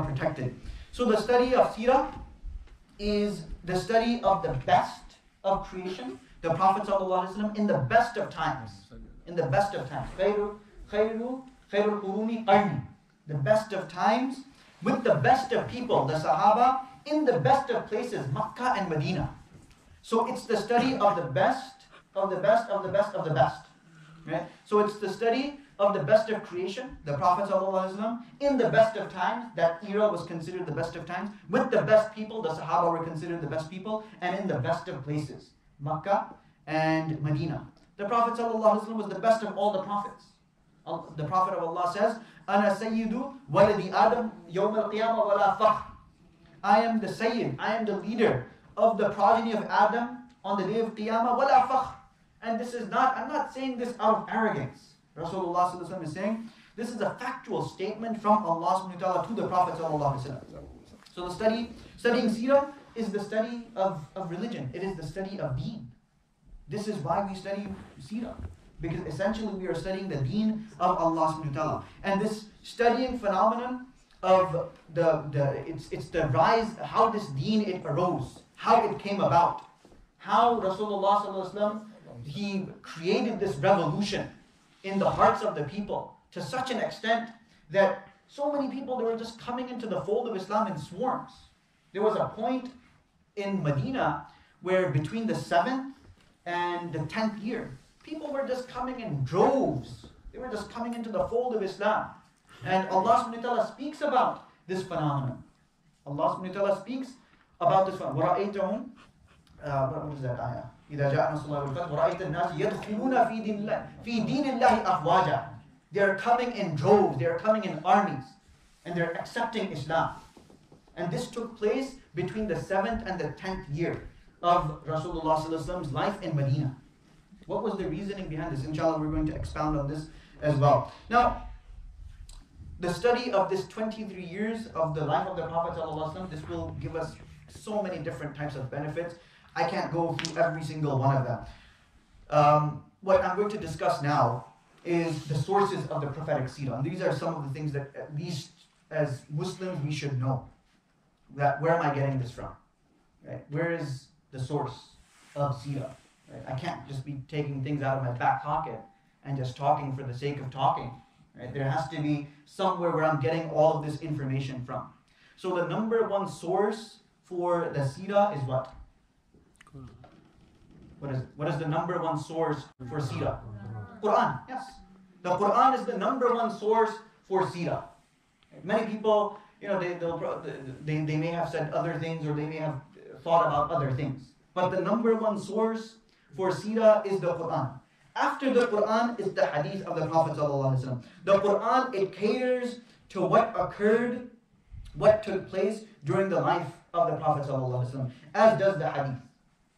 protected. So the study of Seerah is the study of the best of creation, the Prophet ﷺ, in the best of times. In the best of times. Khairul quruni qarni. The best of times, with the best of people, the Sahaba, in the best of places, Makkah and Medina. So it's the study of the best, of the best, of the best, of the best. Right? So it's the study of the best of creation, the Prophet ﷺ, in the best of times. That era was considered the best of times. With the best people, the Sahaba were considered the best people, and in the best of places, Makkah and Medina. The Prophet ﷺ was the best of all the prophets. The Prophet of Allah says, "Ana sayyidu waladi Adam yawm al-qiyamah wala fakhr." I am the Sayyid, I am the leader of the progeny of Adam on the day of Qiyamah, wala fakhr. And this is not, I'm not saying this out of arrogance. Rasulullah ﷺ is saying, this is a factual statement from Allah subhanahu wa ta'ala to the Prophet ﷺ. So studying Seerah is the study of religion. It is the study of deen. This is why we study Seerah. Because essentially we are studying the deen of Allah subhanahu wa ta'ala. And this studying phenomenon of it's the rise, how this deen it arose, how it came about, how Rasulullah sallallahu alaihi wasallam, he created this revolution in the hearts of the people to such an extent that so many people, they were just coming into the fold of Islam in swarms. There was a point in Medina where between the 7th and the 10th year, people were just coming in droves. They were just coming into the fold of Islam. And Allah subhanahu wa ta'ala speaks about this phenomenon. Allah subhanahu wa ta'ala speaks about this phenomenon. وَرَأَيْتَهُمْ what is that ayah? إِذَا جَاءَ نَصْرُ اللَّهِ وَالْفَتْحُ وَرَأَيْتَ النَّاسَ يَدْخُلُونَ فِي دِينِ اللَّهِ أَفْوَاجًا. They are coming in droves, they are coming in armies, and they're accepting Islam. And this took place between the 7th and the 10th year of Rasulullah's life in Medina. What was the reasoning behind this? Inshallah, we're going to expound on this as well. Now, the study of this 23 years of the life of the Prophet ﷺ, this will give us so many different types of benefits. I can't go through every single one of them. What I'm going to discuss now is the sources of the prophetic seerah. And these are some of the things that, at least as Muslims, we should know. That where am I getting this from? Right? Where is the source of seerah? Right? I can't just be taking things out of my back pocket and just talking for the sake of talking. Right? There has to be somewhere where I'm getting all of this information from. So the number one source for the seerah is what? What is the number one source for seerah? Quran, yes. The Quran is the number one source for seerah. Many people, they may have said other things, or they may have thought about other things. But the number one source for seerah is the Quran. After the Quran is the hadith of the Prophet ﷺ. The Quran, it caters to what occurred, what took place during the life of the Prophet ﷺ, as does the hadith.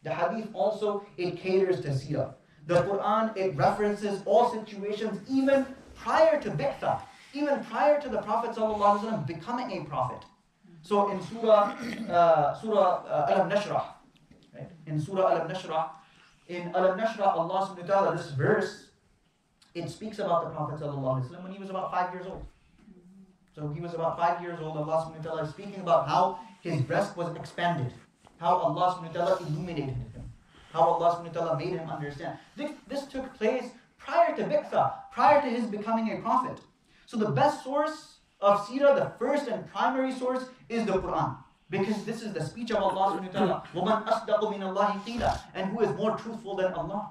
The hadith also, it caters to seerah. The Quran, it references all situations even prior to bi'tha, even prior to the Prophet ﷺ becoming a prophet. So in Surah Alam Nashrah, right? In Surah Alam Nashrah, Allah subhanahu wa ta'ala, this verse, it speaks about the Prophet ﷺ when he was about 5 years old. So he was about 5 years old. Allah subhanahu wa ta'ala is speaking about how his breast was expanded, how Allah subhanahu wa ta'ala illuminated him, how Allah subhanahu wa ta'ala made him understand. This took place prior to bi'tha, prior to his becoming a prophet. So the best source of seerah, the first and primary source, is the Quran. Because this is the speech of Allah subhanahu wa ta'ala. وَمَنْ أَصْدَقُ مِنَ اللَّهِ قِيلًا. And who is more truthful than Allah?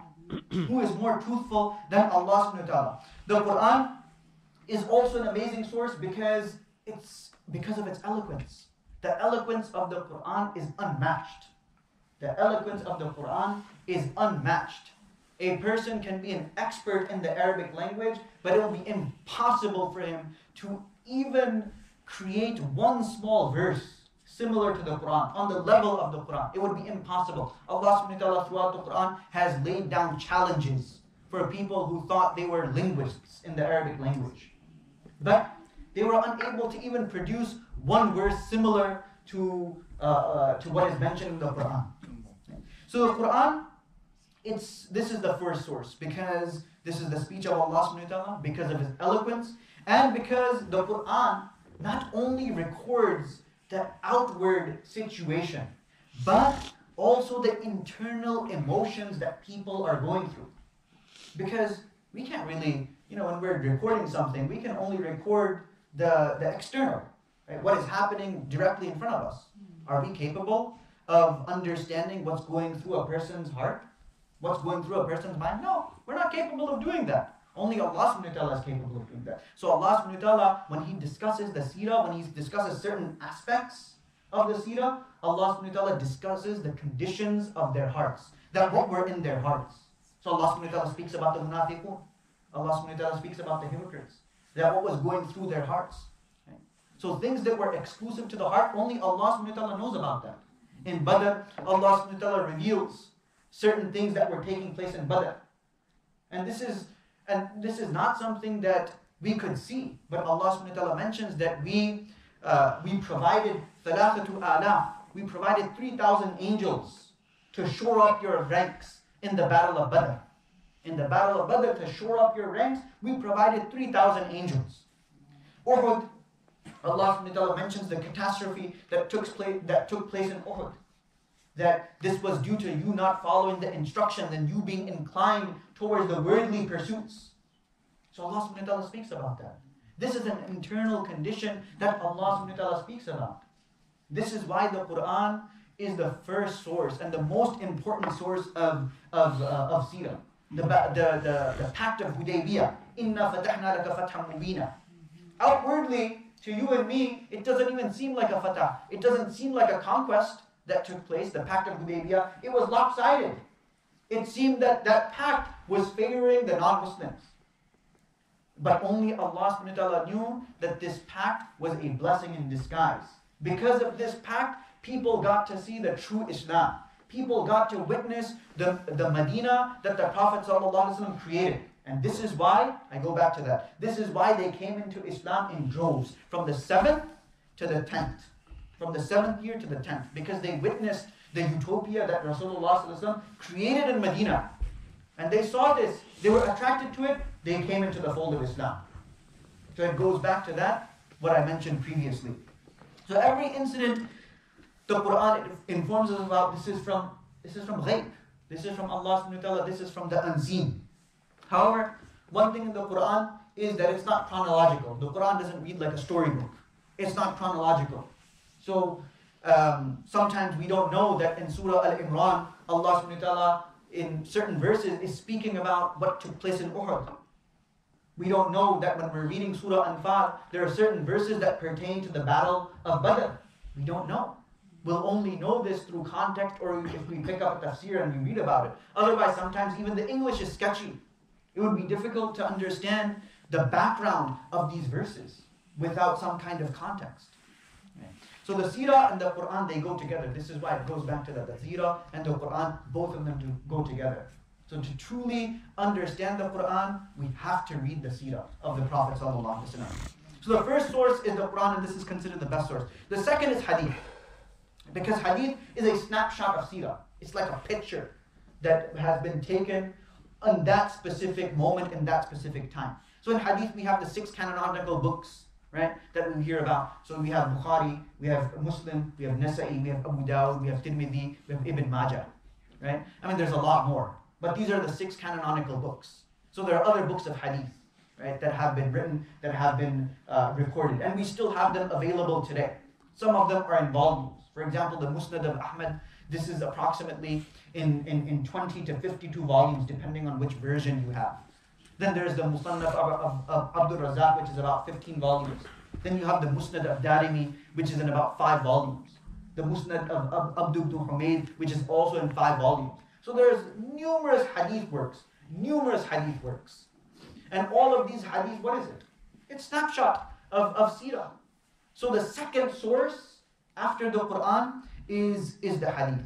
Who is more truthful than Allah subhanahu wa ta'ala? The Quran is also an amazing source because of its eloquence. The eloquence of the Quran is unmatched. The eloquence of the Quran is unmatched. A person can be an expert in the Arabic language, but it will be impossible for him to even create one small verse similar to the Quran, on the level of the Quran. It would be impossible. Allah subhanahu wa ta'ala throughout the Quran has laid down challenges for people who thought they were linguists in the Arabic language. But they were unable to even produce one verse similar to what is mentioned in the Quran. So the Quran, this is the first source because this is the speech of Allah subhanahu wa ta'ala, because of his eloquence, and because the Quran not only records the outward situation, but also the internal emotions that people are going through. Because we can't really, when we're recording something, we can only record the external, right? What is happening directly in front of us. Are we capable of understanding what's going through a person's heart? What's going through a person's mind? No, we're not capable of doing that. Only Allah subhanahu wa ta'ala is capable of doing that. So Allah subhanahu wa ta'ala, when he discusses the seerah, when he discusses certain aspects of the seerah, Allah subhanahu wa ta'ala discusses the conditions of their hearts, that what were in their hearts. So Allah subhanahu wa ta'ala speaks about the munafiqun. Allah subhanahu wa ta'ala speaks about the hypocrites, that what was going through their hearts. Right? So things that were exclusive to the heart, only Allah subhanahu wa ta'ala knows about that. In Badr, Allah subhanahu wa ta'ala reveals certain things that were taking place in Badr. And this is not something that we could see, but Allah subhanahu wa ta'ala mentions that we provided thalathatu alaf, we provided 3,000 angels to shore up your ranks in the battle of Badr. In the battle of Badr, to shore up your ranks, we provided 3,000 angels. Uhud, Allah subhanahu wa ta'ala mentions the catastrophe that took place in Uhud. That this was due to you not following the instructions and you being inclined towards the worldly pursuits. So Allah subhanahu wa ta'ala speaks about that. This is an internal condition that Allah subhanahu wa ta'ala speaks about. This is why the Quran is the first source and the most important source of seerah. The Pact of Hudaybiyah. Inna fatahna laka fatham mubina. Outwardly, to you and me, it doesn't even seem like a fatah. It doesn't seem like a conquest that took place, the Pact of Hudaybiyah. It was lopsided. It seemed that pact was favoring the non-Muslims. But only Allah subhanahu wa ta'ala knew that this pact was a blessing in disguise. Because of this pact, people got to see the true Islam. People got to witness the Medina that the Prophet ﷺ created. And this is why, I go back to that, this is why they came into Islam in droves, from the 7th to the 10th. From the 7th year to the 10th. Because they witnessed the utopia that Rasulullah ﷺ created in Medina. And they saw this, they were attracted to it, they came into the fold of Islam. So it goes back to that, what I mentioned previously. So every incident the Quran informs us about, this is from ghaib. This is from Allah subhanahu wa ta'ala, this is from the unseen. However, one thing in the Quran is that it's not chronological. The Quran doesn't read like a storybook. It's not chronological. So sometimes we don't know that in Surah Al-Imran, Allah subhanahu wa ta'ala in certain verses is speaking about what took place in Uhud. We don't know that when we're reading Surah Anfal, there are certain verses that pertain to the battle of Badr. We don't know. We'll only know this through context or if we pick up a tafsir and we read about it. Otherwise, sometimes even the English is sketchy. It would be difficult to understand the background of these verses without some kind of context. Okay. So the Seerah and the Quran, they go together. This is why it goes back to that. The Seerah and the Quran, both of them do go together. So to truly understand the Quran, we have to read the Seerah of the Prophet ﷺ. So the first source is the Quran, and this is considered the best source. The second is Hadith. Because Hadith is a snapshot of Seerah. It's like a picture that has been taken on that specific moment in that specific time. So in Hadith, we have the 6 canonical books, right, that we hear about. So we have Bukhari, we have Muslim, we have Nasa'i, we have Abu Dawud, we have Tirmidhi, we have Ibn Majah, right? I mean, there's a lot more. But these are the 6 canonical books. So there are other books of Hadith, right, that have been written, that have been recorded. And we still have them available today. Some of them are in volumes. For example, the Musnad of Ahmad, this is approximately in 20 to 52 volumes, depending on which version you have. Then there's the Musannaf of Abdul Razak, which is about 15 volumes. Then you have the Musnad of Darimi, which is in about 5 volumes. The Musnad of Abd ibn Humayd, which is also in 5 volumes. So there's numerous hadith works. And all of these hadith, what is it? It's snapshot of Seerah. So the second source after the Quran is the hadith.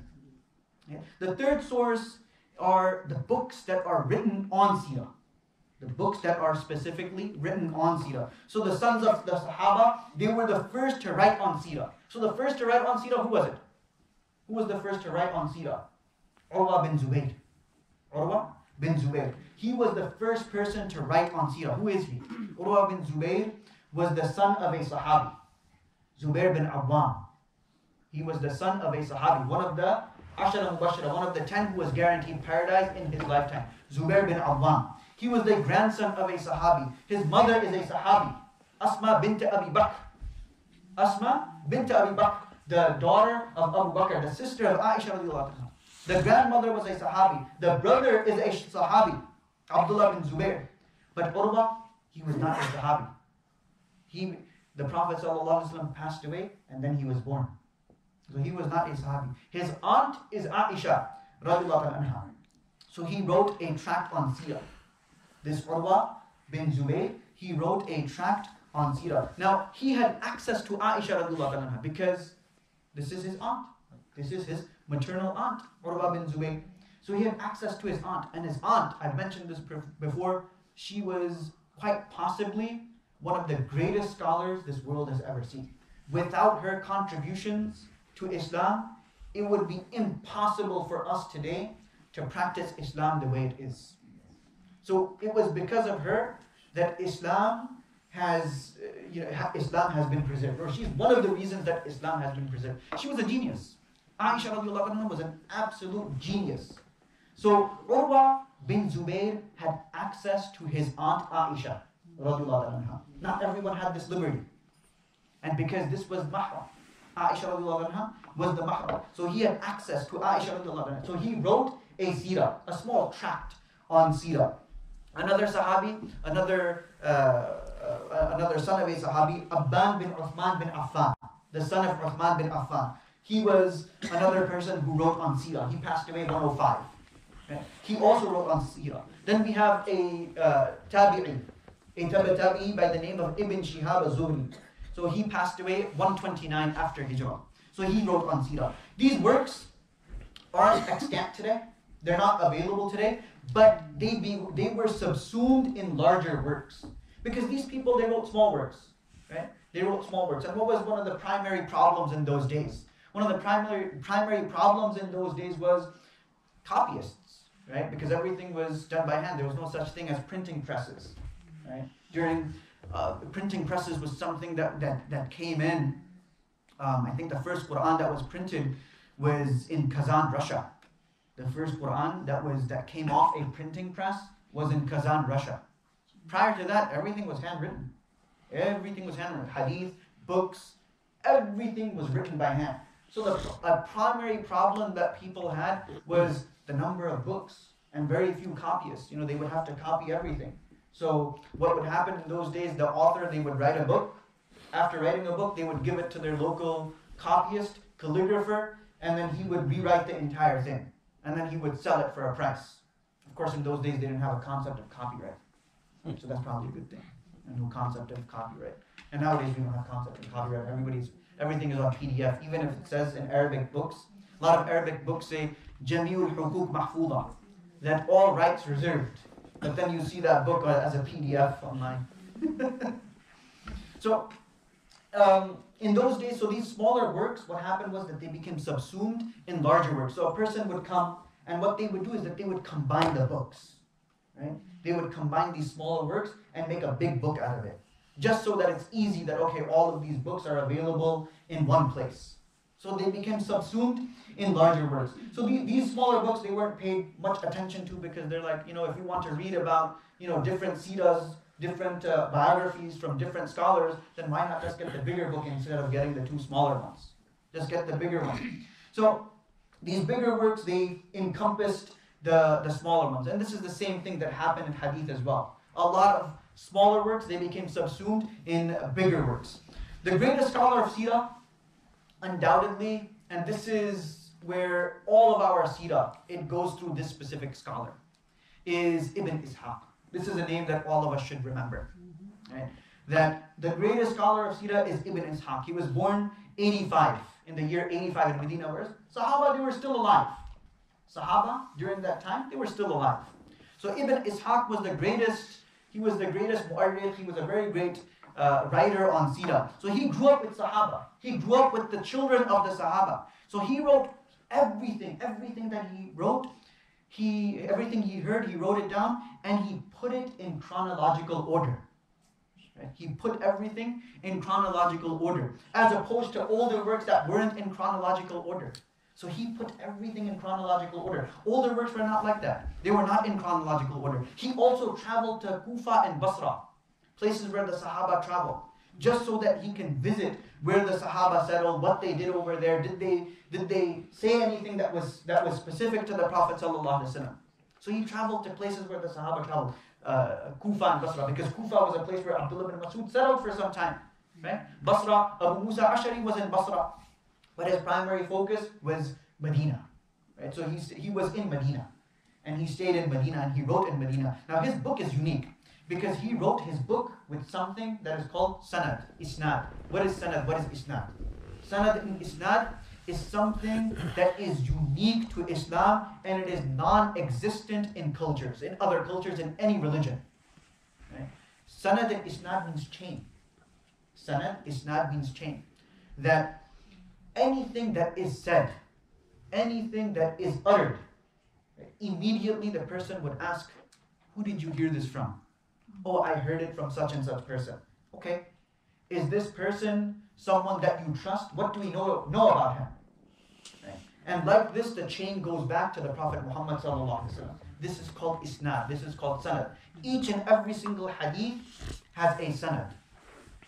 Yeah? The third source are the books that are written on Seerah. The books that are specifically written on Seerah. So the sons of the Sahaba, they were the first to write on Seerah. So the first to write on Seerah, who was it? Who was the first to write on Seerah? Urwa bin Zubayr. Urwa bin Zubayr. He was the first person to write on Seerah. Who is he? Urwa bin Zubayr was the son of a Sahabi. Zubair bin Awwam. He was the son of a Sahabi. One of the Ashara Mubashara, one of the 10 who was guaranteed paradise in his lifetime. Zubair bin Awwam. He was the grandson of a Sahabi. His mother is a Sahabi. Asma bint Abi Bakr. Asma bint Abi Bakr, the daughter of Abu Bakr, the sister of Aisha radiallahu anha. The grandmother was a Sahabi. The brother is a Sahabi, Abdullah bin Zubair. But Urwa, he was not a Sahabi. The Prophet ﷺ passed away and then he was born. So he was not a Sahabi. His aunt is Aisha radiallahu anha. So he wrote a tract on Seerah. This Urwa bin Zubayr, he wrote a tract on Seerah. Now, he had access to Aisha radiallahu anha because this is his aunt. This is his maternal aunt, Urwa bin Zubayr. So he had access to his aunt. And his aunt, I've mentioned this before, she was quite possibly one of the greatest scholars this world has ever seen. Without her contributions to Islam, it would be impossible for us today to practice Islam the way it is. So it was because of her that Islam has been preserved. Or she's one of the reasons that Islam has been preserved. She was a genius. Aisha radiallahu anha was an absolute genius. So Urwa bin Zubayr had access to his aunt Aisha radiallahu anha. Not everyone had this liberty. And because this was mahram, Aisha radiallahu anha was the mahram. So he had access to Aisha radiallahu anha. So he wrote a Seerah, a small tract on Seerah. Another Sahabi, another son of a Sahabi, Abban bin Uthman bin Affan, the son of Uthman bin Affan. He was another person who wrote on Seerah. He passed away 105. Right? He also wrote on Seerah. Then we have a tabi'i, a tabi'i by the name of Ibn Shihab az-Zuhri. So he passed away 129 after Hijrah. So he wrote on Seerah. These works aren't extant today. They're not available today. But they were subsumed in larger works. Because these people, they wrote small works. Right? They wrote small works. And what was one of the primary problems in those days? One of the primary problems in those days was copyists, right? Because everything was done by hand. There was no such thing as printing presses, right? During printing presses was something that came in. I think the first Quran that was printed was in Kazan, Russia. The first Quran that came off a printing press was in Kazan, Russia. Prior to that, everything was handwritten. Everything was handwritten. Hadith, books, everything was written by hand. So the primary problem that people had was the number of books and very few copyists. They would have to copy everything. So what would happen in those days, the author, they would write a book. After writing a book, they would give it to their local copyist, calligrapher, and then he would rewrite the entire thing. And then he would sell it for a price. Of course, in those days, they didn't have a concept of copyright. So that's probably a good thing. No concept of copyright. And nowadays, we don't have concept of copyright. everything is on PDF, even if it says in Arabic books. A lot of Arabic books say, Jami'ul Hukuk Mahfuda, that all rights reserved. But then you see that book as a PDF online. So, in those days, so these smaller works, what happened was that they became subsumed in larger works. So a person would come, and what they would do is that they would combine the books. Right? They would combine these smaller works and make a big book out of it. Just so that it's easy that, okay, all of these books are available in one place. So they became subsumed in larger works. So these smaller books, they weren't paid much attention to because they're like, if you want to read about, different seerahs, different biographies from different scholars, then why not just get the bigger book instead of getting the two smaller ones? Just get the bigger one. So these bigger works, they encompassed the smaller ones. And this is the same thing that happened in hadith as well. A lot of smaller works, they became subsumed in bigger works. The greatest scholar of seerah, undoubtedly, and this is where all of our seerah, it goes through this specific scholar, is Ibn Ishaq. This is a name that all of us should remember. Right? That the greatest scholar of seerah is Ibn Ishaq. He was born 85, in the year 85 in Medina, where Sahaba, they were still alive. Sahaba, during that time, they were still alive. So Ibn Ishaq was the greatest, he was the greatest mu'arrikh, he was a very great writer on seerah. So he grew up with Sahaba. He grew up with the children of the Sahaba. So he wrote everything that he wrote, everything he heard, he wrote it down, and he put it in chronological order. Right? He put everything in chronological order, as opposed to older works that weren't in chronological order. So he put everything in chronological order. Older works were not like that. They were not in chronological order. He also traveled to Kufa and Basra, places where the Sahaba traveled, just so that he can visit where the Sahaba settled, what they did over there. Did they say anything that was specific to the Prophet ﷺ? So he traveled to places where the Sahaba traveled, Kufa and Basra, because Kufa was a place where Abdullah bin Mas'ud settled for some time. Right? Basra, Abu Musa Ash'ari was in Basra, but his primary focus was Medina. Right? So he was in Medina, and he stayed in Medina, and he wrote in Medina. Now his book is unique, because he wrote his book with something that is called sanad, isnad. What is sanad? What is isnad? Sanad and isnad is something that is unique to Islam, and it is non-existent in cultures, in other cultures, in any religion. Right? Sanad and isnad means chain. Sanad, isnad means chain. That anything that is said, anything that is uttered, right, immediately the person would ask, who did you hear this from? Oh, I heard it from such and such person. Okay. Is this person someone that you trust? What do we know about him? Right. And like this, the chain goes back to the Prophet Muhammad ﷺ. This is called isnad. This is called sanad. Each and every single hadith has a sanad.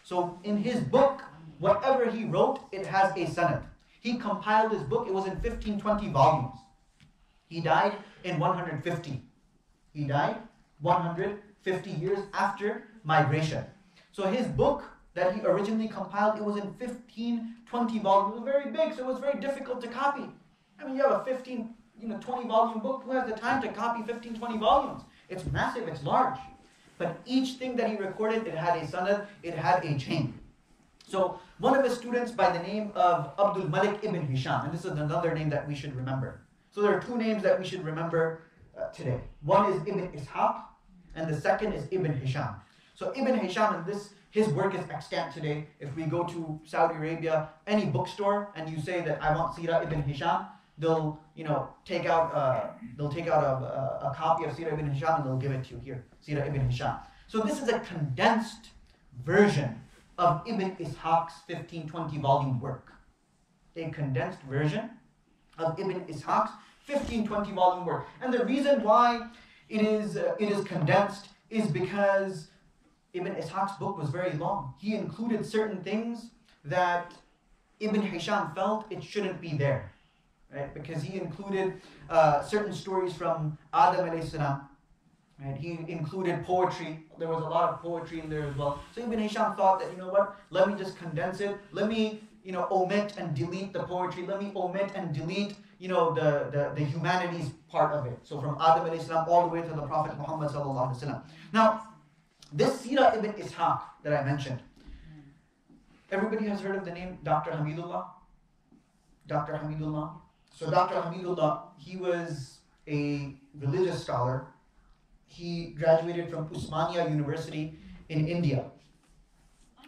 So in his book, whatever he wrote, it has a sanad. He compiled his book. It was in 1520 volumes. He died in 150. He died 150 years after migration. So his book that he originally compiled, it was in 1520 volumes. It was very big, so it was very difficult to copy. I mean, you have a 20 volume book. Who has the time to copy 15, 20 volumes? It's massive, it's large. But each thing that he recorded, it had a sanad, it had a chain. So one of his students by the name of Abdul Malik ibn Hisham, and this is another name that we should remember. So there are two names that we should remember today. One is Ibn Ishaq, and the second is Ibn Hisham. So Ibn Hisham, and his work is extant today. If we go to Saudi Arabia, any bookstore, and you say that I want Seerah Ibn Hisham, they'll take out a copy of Seerah Ibn Hisham and they'll give it to you here, Seerah Ibn Hisham. So this is a condensed version of Ibn Ishaq's 1520 volume work. A condensed version of Ibn Ishaq's 1520 volume work. And the reason why it is condensed is because Ibn Ishaq's book was very long. He included certain things that Ibn Hisham felt it shouldn't be there, right? Because he included certain stories from Adam alayhi salam. Right? He included poetry. There was a lot of poetry in there as well. So Ibn Hisham thought that, let me just condense it. Let me, omit and delete the poetry. Let me omit and delete, the humanities part of it. So from Adam alayhi salam all the way to the Prophet Muhammad sallallahu alaihi wasallam. Now, this Seerah Ibn Ishaq that I mentioned, Everybody has heard of the name Dr. Hamidullah? Dr. Hamidullah. So Dr. Hamidullah, he was a religious scholar. He graduated from Usmania University in India.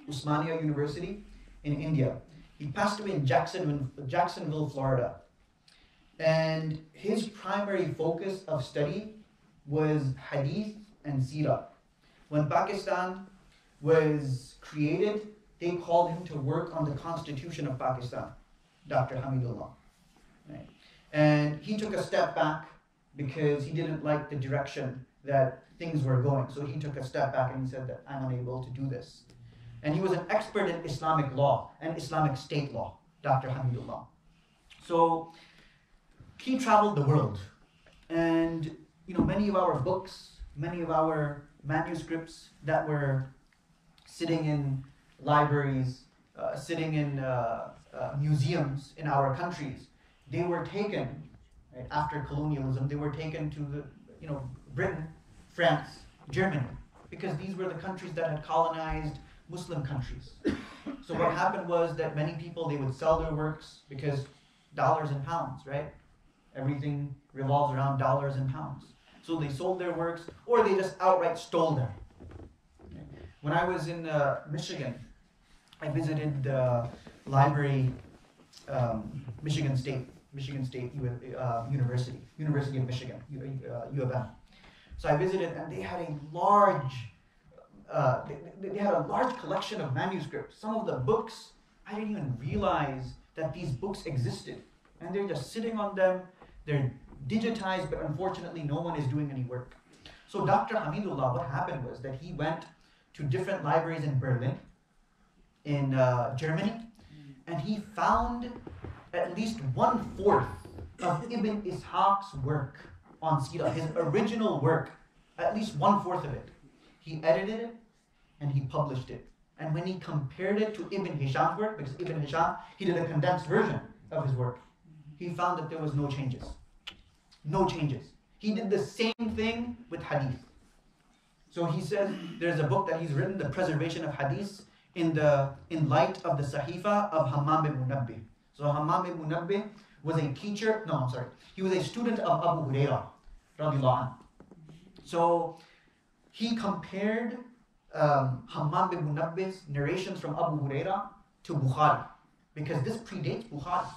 Usmania University in India. He passed away in Jacksonville, Florida. And his primary focus of study was Hadith and Seerah. When Pakistan was created, they called him to work on the Constitution of Pakistan, Dr. Hamidullah. Right? And he took a step back because he didn't like the direction that things were going. So he took a step back and he said that I'm unable to do this. And he was an expert in Islamic law and Islamic state law, Dr. Hamidullah. So he traveled the world. And many of our books, many of our manuscripts that were sitting in libraries, sitting in museums in our countries, they were taken, right, after colonialism, they were taken to the, Britain, France, Germany, because these were the countries that had colonized Muslim countries. So what happened was that many people, they would sell their works because dollars and pounds, right? Everything revolves around dollars and pounds. So they sold their works, or they just outright stole them. When I was in Michigan, I visited the library, Michigan State University of Michigan, U of M. So I visited, and they had a large collection of manuscripts. Some of the books, I didn't even realize that these books existed. And they're just sitting on them. They're digitized, but unfortunately no one is doing any work. So Dr. Hamidullah, what happened was that he went to different libraries in Berlin, in Germany, and he found at least 1/4 of Ibn Ishaq's work on Seerah, his original work, at least 1/4 of it. He edited it and he published it. And when he compared it to Ibn Hisham's work, because Ibn Hisham, he did a condensed version of his work, he found that there was no changes. No changes. He did the same thing with hadith. So he says there's a book that he's written, The Preservation of Hadith, in light of the Sahifa of Hammam ibn Munabbih. So Hammam ibn Munabbih was a teacher, he was a student of Abu Hurairah, radiallahu anhu. So he compared Hammam ibn Munabbih's narrations from Abu Hurairah to Bukhari, because this predates Bukhari.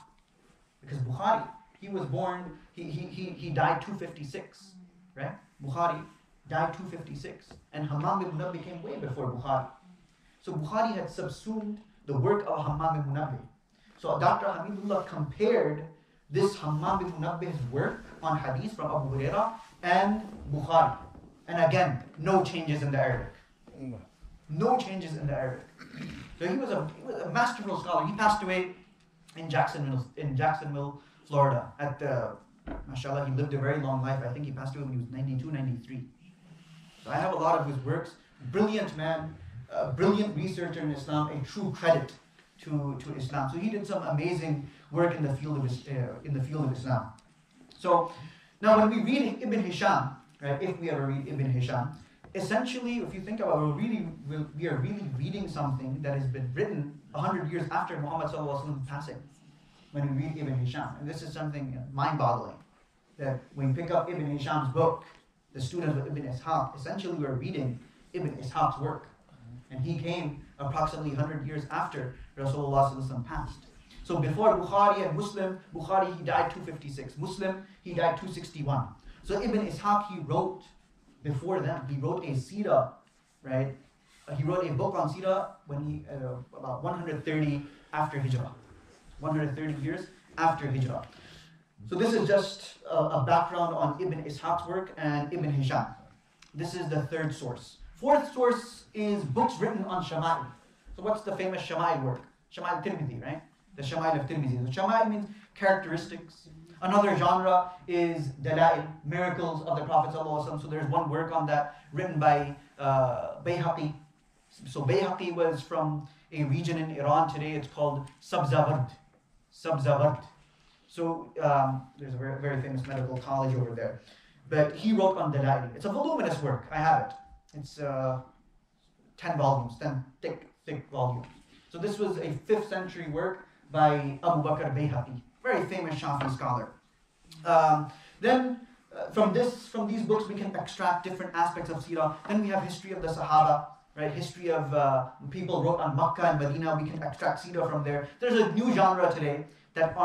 Because Bukhari, he was born, he died 256, right? Bukhari died 256, and Hammam ibn Munabbih came way before Bukhari. So Bukhari had subsumed the work of Hammam ibn Munabbih. So Dr. Hamidullah compared this Hammam ibn Munabbih's work on hadith from Abu Hurairah and Bukhari. And again, no changes in the Arabic. No changes in the Arabic. So he was a masterful scholar. He passed away in Jacksonville, Florida. Mashallah, he lived a very long life. I think he passed away when he was 92, 93. So I have a lot of his works. Brilliant man, brilliant researcher in Islam, a true credit to Islam. So he did some amazing work in the field of Islam. So now when we read Ibn Hisham, right, if we ever read Ibn Hisham, essentially, if you think about it, we are really reading something that has been written 100 years after Muhammad sallallahu alaihi wasallam's passing. When we read Ibn Hisham, and this is something mind-boggling, that when we pick up Ibn Hisham's book, the students of Ibn Ishaq, essentially we're reading Ibn Ishaq's work. And he came approximately 100 years after Rasulullah sallallahu alaihi wasallam passed. So before Bukhari and Muslim, Bukhari, he died 256. Muslim, he died 261. So Ibn Ishaq, he wrote before them. He wrote a Seerah, right? He wrote a book on Seerah when he, about 130 after Hijrah. 130 years after Hijrah. So this is just a background on Ibn Ishaq's work and Ibn Hisham. This is the third source. Fourth source is books written on Shama'il. So what's the famous Shama'il work? Shama'il Tirmidhi, right? The Shama'il of Tirmidhi. So Shama'il means characteristics. Another genre is Dala'il, miracles of the Prophet ﷺ. So there's one work on that written by Bayhaqi. So Bayhaqi was from a region in Iran today. It's called Sabzaward. So there's a very, very famous medical college over there. But he wrote on Dala'il. It's a voluminous work. I have it. It's 10 volumes, 10 thick volumes. So this was a 5th century work by Abu Bakr Bayhaqi, very famous Shafi scholar. From these books we can extract different aspects of Seerah. Then we have history of the Sahaba, right? History of people wrote on Makkah and Medina. We can extract Seerah from there. There's a new genre today that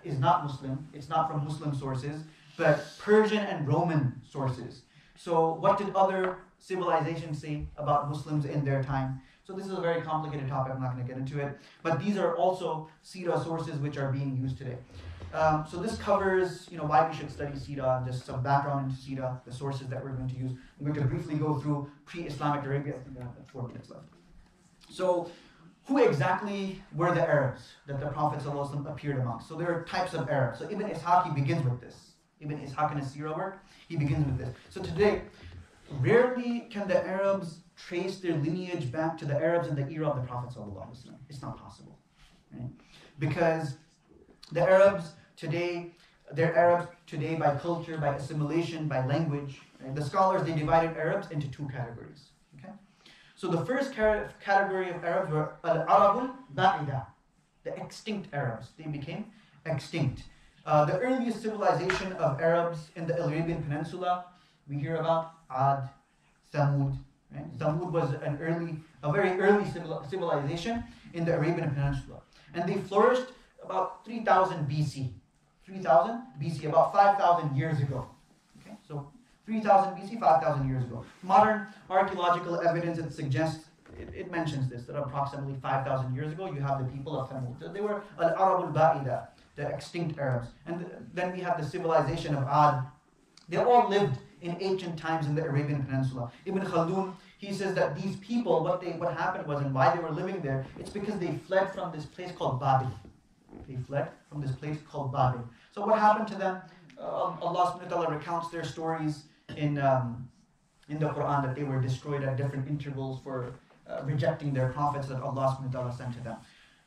is not Muslim. It's not from Muslim sources, but Persian and Roman sources. So what did other civilizations say about Muslims in their time? So this is a very complicated topic. I'm not going to get into it. But these are also Seerah sources which are being used today. So this covers, why we should study Seerah and just some background into Seerah, the sources that we're going to use. I'm going to briefly go through pre-Islamic Arabia. I think I have 4 minutes left. So who exactly were the Arabs that the Prophet ﷺ appeared amongst? So there are types of Arabs. So Ibn Ishaq, he begins with this. Ibn Ishaq in his Seerah work, he begins with this. So today, rarely can the Arabs trace their lineage back to the Arabs in the era of the Prophet ﷺ. It's not possible. Right? Because the Arabs today, they're Arabs today by culture, by assimilation, by language. Right? The scholars, they divided Arabs into 2 categories. Okay? So the first category of Arabs were Al-Arabul Ba'ida, the extinct Arabs. They became extinct. The earliest civilization of Arabs in the Arabian Peninsula, we hear about Ad, Thamud. Right? Thamud was a very early civilization in the Arabian Peninsula. And they flourished about 3000 BC. 3000 BC, about 5,000 years ago. Okay, so 3000 BC, 5,000 years ago. Modern archaeological evidence, it mentions this, that approximately 5,000 years ago, you have the people of Thamud. So they were Al-Arabul Ba'ida, the extinct Arabs. And then we have the civilization of Ad. They all lived in ancient times in the Arabian Peninsula. Ibn Khaldun, he says that these people, what happened was, and why they were living there, it's because they fled from this place called Babil. They fled from this place called Babil. So what happened to them? Allah subhanahu wa ta'ala recounts their stories in the Quran, that they were destroyed at different intervals for rejecting their prophets that Allah subhanahu wa ta'ala sent to them.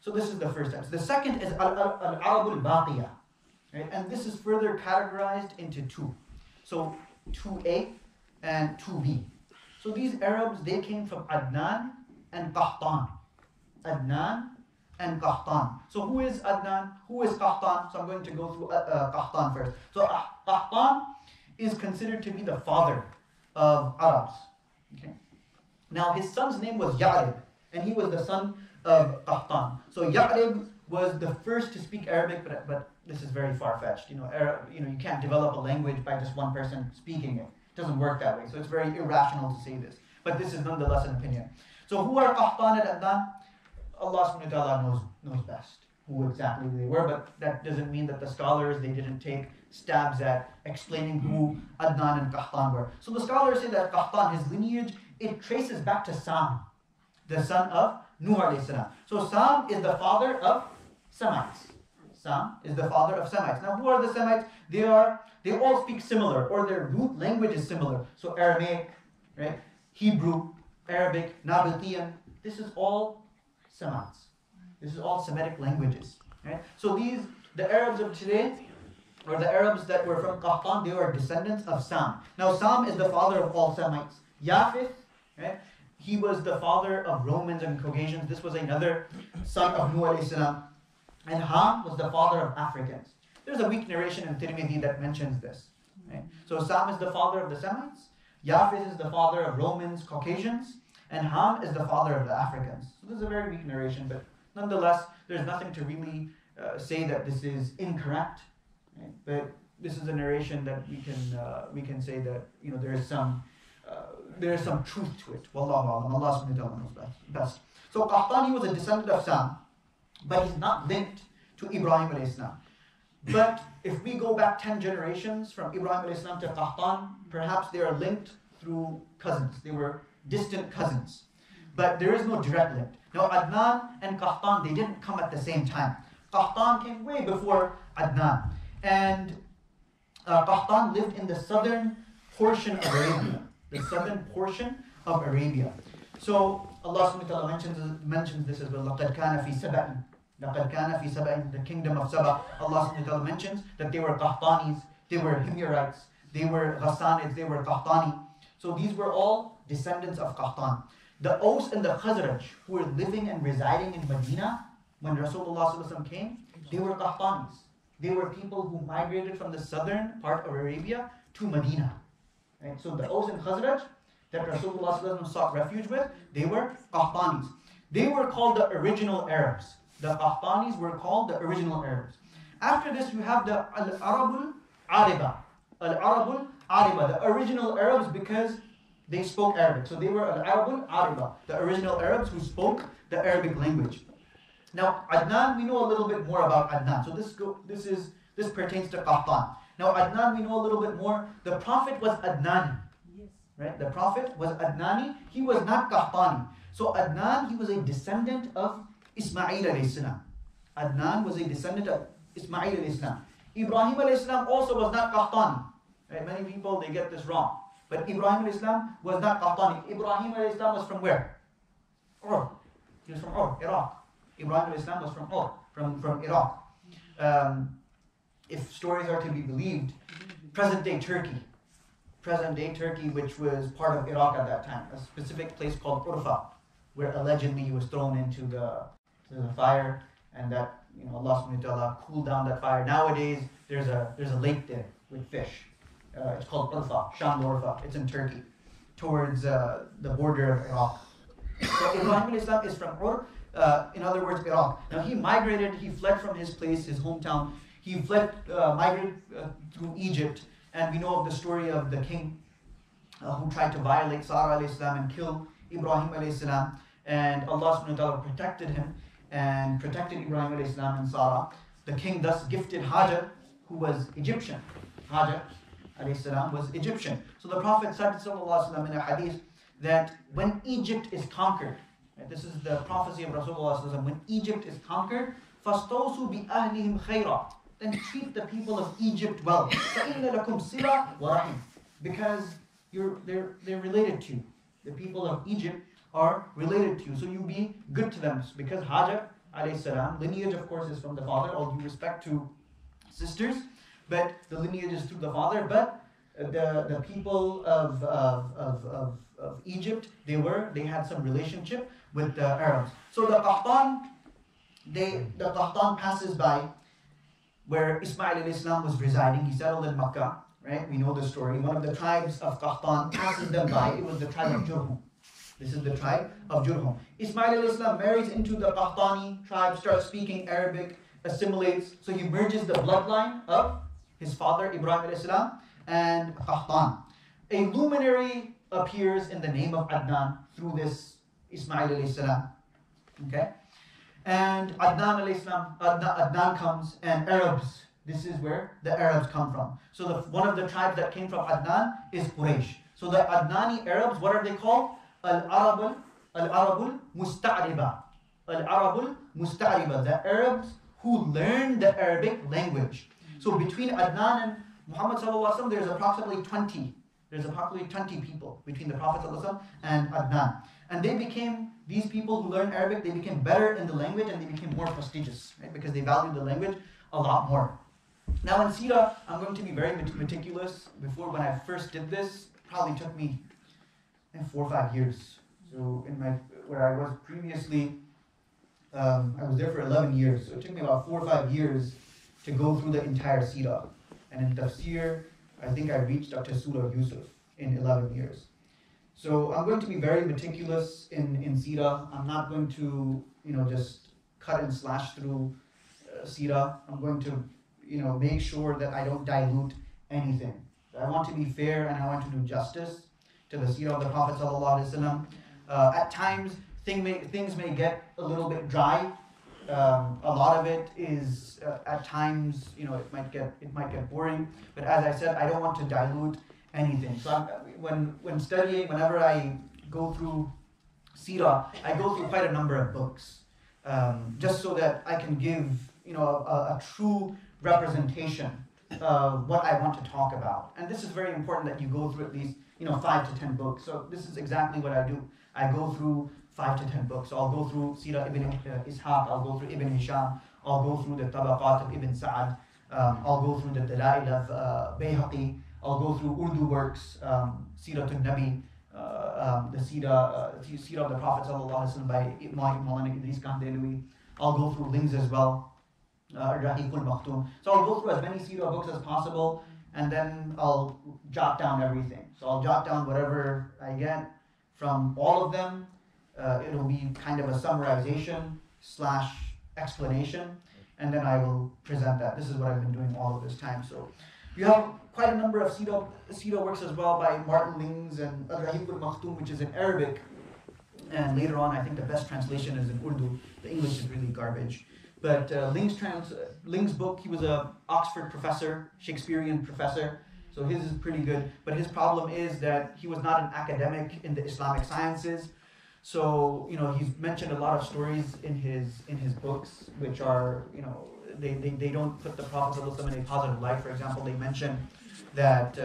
So this is the first type. The second is Al-Arabul Baqiyah. Right? And this is further categorized into 2. So 2A and 2B. So these Arabs, they came from Adnan and Qahtan. Adnan and Qahtan. So who is Adnan? Who is Qahtan? So I'm going to go through Qahtan first. So Qahtan is considered to be the father of Arabs. Okay. Now his son's name was Ya'rib, and he was the son of Qahtan. So Ya'rib was the first to speak Arabic, but this is very far-fetched. You can't develop a language by just one person speaking it. It doesn't work that way. So it's very irrational to say this. But this is nonetheless an opinion. So who are Qahtan and Adnan? Allah subhanahu wa ta'ala knows best who exactly they were, but that doesn't mean that the scholars, they didn't take stabs at explaining who Adnan and Qahtan were. So the scholars say that Qahtan, his lineage, it traces back to Sam, the son of Nuh alayhi salam. So Sam is the father of Semites. Sam is the father of Semites. Now who are the Semites? They all speak similar, or their root language is similar. So Aramaic, right? Hebrew, Arabic, Nabatean, this is all Semites. This is all Semitic languages. Right? So the Arabs of today, or the Arabs that were from Qahtan, they are descendants of Sam. Now Sam is the father of all Semites. Yafith, right? He was the father of Romans and Caucasians. This was another son of Nuh alayhi salam. And Ham was the father of Africans. There's a weak narration in Tirmidhi that mentions this. Right? So Sam is the father of the Semites. Yafith is the father of Romans, Caucasians. And Ham is the father of the Africans. So this is a very weak narration, but nonetheless, there's nothing to really say that this is incorrect. Right? But this is a narration that we can say that there is some truth to it. Wallahu a'lam. Allah subhanahu wa ta'ala knows best. So Qahtan, he was a descendant of Sam, but he's not linked to Ibrahim alayhi salam. But if we go back 10 generations from Ibrahim alayhi salam to Qahtan, perhaps they are linked through cousins. They were distant cousins. But there is no direct link. Now Adnan and Qahtan, they didn't come at the same time. Qahtan came way before Adnan. And Qahtan lived in the southern portion of Arabia. The southern portion of Arabia. So Allah subhanahu wa ta'ala mentions this as well. لَقَدْ كَانَ فِي سَبَأٍ. لَقَدْ كَانَ فِي سَبَأٍ. The kingdom of Saba. Allah subhanahu wa ta'ala mentions that they were Qahtanis, they were Himyarites, they were Ghassanids, they were Qahtani. So these were all descendants of Qahtan. The Aus and the Khazraj, who were living and residing in Medina when Rasulullah ﷺ came, they were Qahtanis. They were people who migrated from the southern part of Arabia to Medina. Right? So the Aus and Khazraj that Rasulullah ﷺ sought refuge with, they were Qahtanis. They were called the original Arabs. The Qahtanis were called the original Arabs. After this, you have the Al-Arabul Ariba. Al-Arabul Ariba, the original Arabs, because they spoke Arabic. So they were Al-Arabul Ariba, the original Arabs who spoke the Arabic language. Now, Adnan, we know a little bit more about Adnan. So this pertains to Qahtan. Now, Adnan, we know a little bit more. The Prophet was Adnani. Right? The Prophet was Adnani. He was not Qahtani. So Adnan, he was a descendant of Ismail alayhi salam. Adnan was a descendant of Ismail alayhi salam. Ibrahim alayhi salam also was not Qahtani. Right? Many people, they get this wrong. But Ibrahim alayhi salam was not Qahtani. Ibrahim alayhi salam was from where? Ur. He was from Ur, Iraq. Ibrahim alayhi salam was from Ur, from Iraq. If stories are to be believed, present-day Turkey, which was part of Iraq at that time, a specific place called Urfa, where allegedly he was thrown into the fire, and that Allah subhanahu wa ta'ala cooled down that fire. Nowadays, there's a lake there with fish. It's called Urfa, Sham Urfa. It's in Turkey, towards the border of Iraq. So Ibrahim Islam is from Ur, in other words, Iraq. Now he migrated, he fled from his place, his hometown. He migrated through Egypt. And we know of the story of the king who tried to violate Seerah alayhi salam and kill Ibrahim alayhi salam. And Allah subhanahu wa ta'ala protected him and protected Ibrahim alayhi salam and Seerah. The king thus gifted Hajar, who was Egyptian. Hajar alayhi salam was Egyptian. So the Prophet said sallallahu alayhi wa in a hadith that when Egypt is conquered, right, this is the prophecy of Rasulullah sallallahu alayhi wa when Egypt is conquered, فَاسْتَوْسُوا بِأَهْلِهِمْ خَيْرًا, then treat the people of Egypt well. فَإِنَّ لَكُمْ صِلَةً وَرَحِمٍ, because they're related to you. The people of Egypt are related to you, so you be good to them. Because Hajar alayhi salam, lineage of course is from the father, all due respect to sisters, but the lineage is through the father. But the people of Egypt, they had some relationship with the Arabs. So the Qahtan passes by where Ismail alayhi salam was residing. He settled in Makkah, right? We know the story. One of the tribes of Qahtan passes them by. It was the tribe of Jurhum. This is the tribe of Jurhum. Ismail alayhi salam marries into the Qahtani tribe, starts speaking Arabic, assimilates. So he merges the bloodline of his father Ibrahim alayhi salam and Qahtan. A luminary appears in the name of Adnan through this Ismail alayhi salam. Okay? And Adnan comes, and Arabs, this is where the Arabs come from. So one of the tribes that came from Adnan is Quraysh. So the Adnani Arabs, what are they called? Al-Arabul Musta'riba. Al-Arabul Musta'riba, the Arabs who learn the Arabic language. So between Adnan and Muhammad sallallahu alaihi wasallam, there's approximately 20 people between the Prophet sallallahu alaihi wasallam and Adnan. And these people who learn Arabic, they became better in the language and they became more prestigious, right? Because they valued the language a lot more. Now in Seerah, I'm going to be very meticulous. When I first did this, probably took me 4 or 5 years. So where I was previously, I was there for 11 years. So it took me about 4 or 5 years to go through the entire Seerah. And in Tafsir, I think I reached up to Surah Yusuf in 11 years. So I'm going to be very meticulous in Seerah. I'm not going to, just cut and slash through Seerah. I'm going to, make sure that I don't dilute anything. I want to be fair and I want to do justice to the Seerah of the Prophet ﷺ. At times, things may get a little bit dry. A lot of it is, at times, it might get boring. But as I said, I don't want to dilute anything. So when studying, whenever I go through Seerah, I go through quite a number of books, just so that I can give a true representation of what I want to talk about. And this is very important that you go through at least 5 to 10 books. So this is exactly what I do. I go through 5 to 10 books. So I'll go through Seerah Ibn Ishaq, I'll go through Ibn Hisham, I'll go through the Tabaqat of Ibn Sa'ad, I'll go through the Dalail of Bayhaqi, I'll go through Urdu works, Seerah al-Nabi, the Seerah of the Prophet ﷺ by Maulana Idris Kandelawi. I'll go through links as well, Rahiqul Maktoum. So I'll go through as many Seerah books as possible, and then I'll jot down everything. So I'll jot down whatever I get from all of them. It'll be kind of a summarization / explanation, and then I will present that. This is what I've been doing all of this time. So you have quite a number of Seerah works as well by Martin Lings and Rahiqul Maktoum, which is in Arabic. And later on, I think the best translation is in Urdu. The English is really garbage. But Ling's book, he was an Oxford professor, Shakespearean professor, so his is pretty good. But his problem is that he was not an academic in the Islamic sciences. So, he's mentioned a lot of stories in his books, which are, they don't put the Prophet ﷺ in a positive light. For example, he mentions that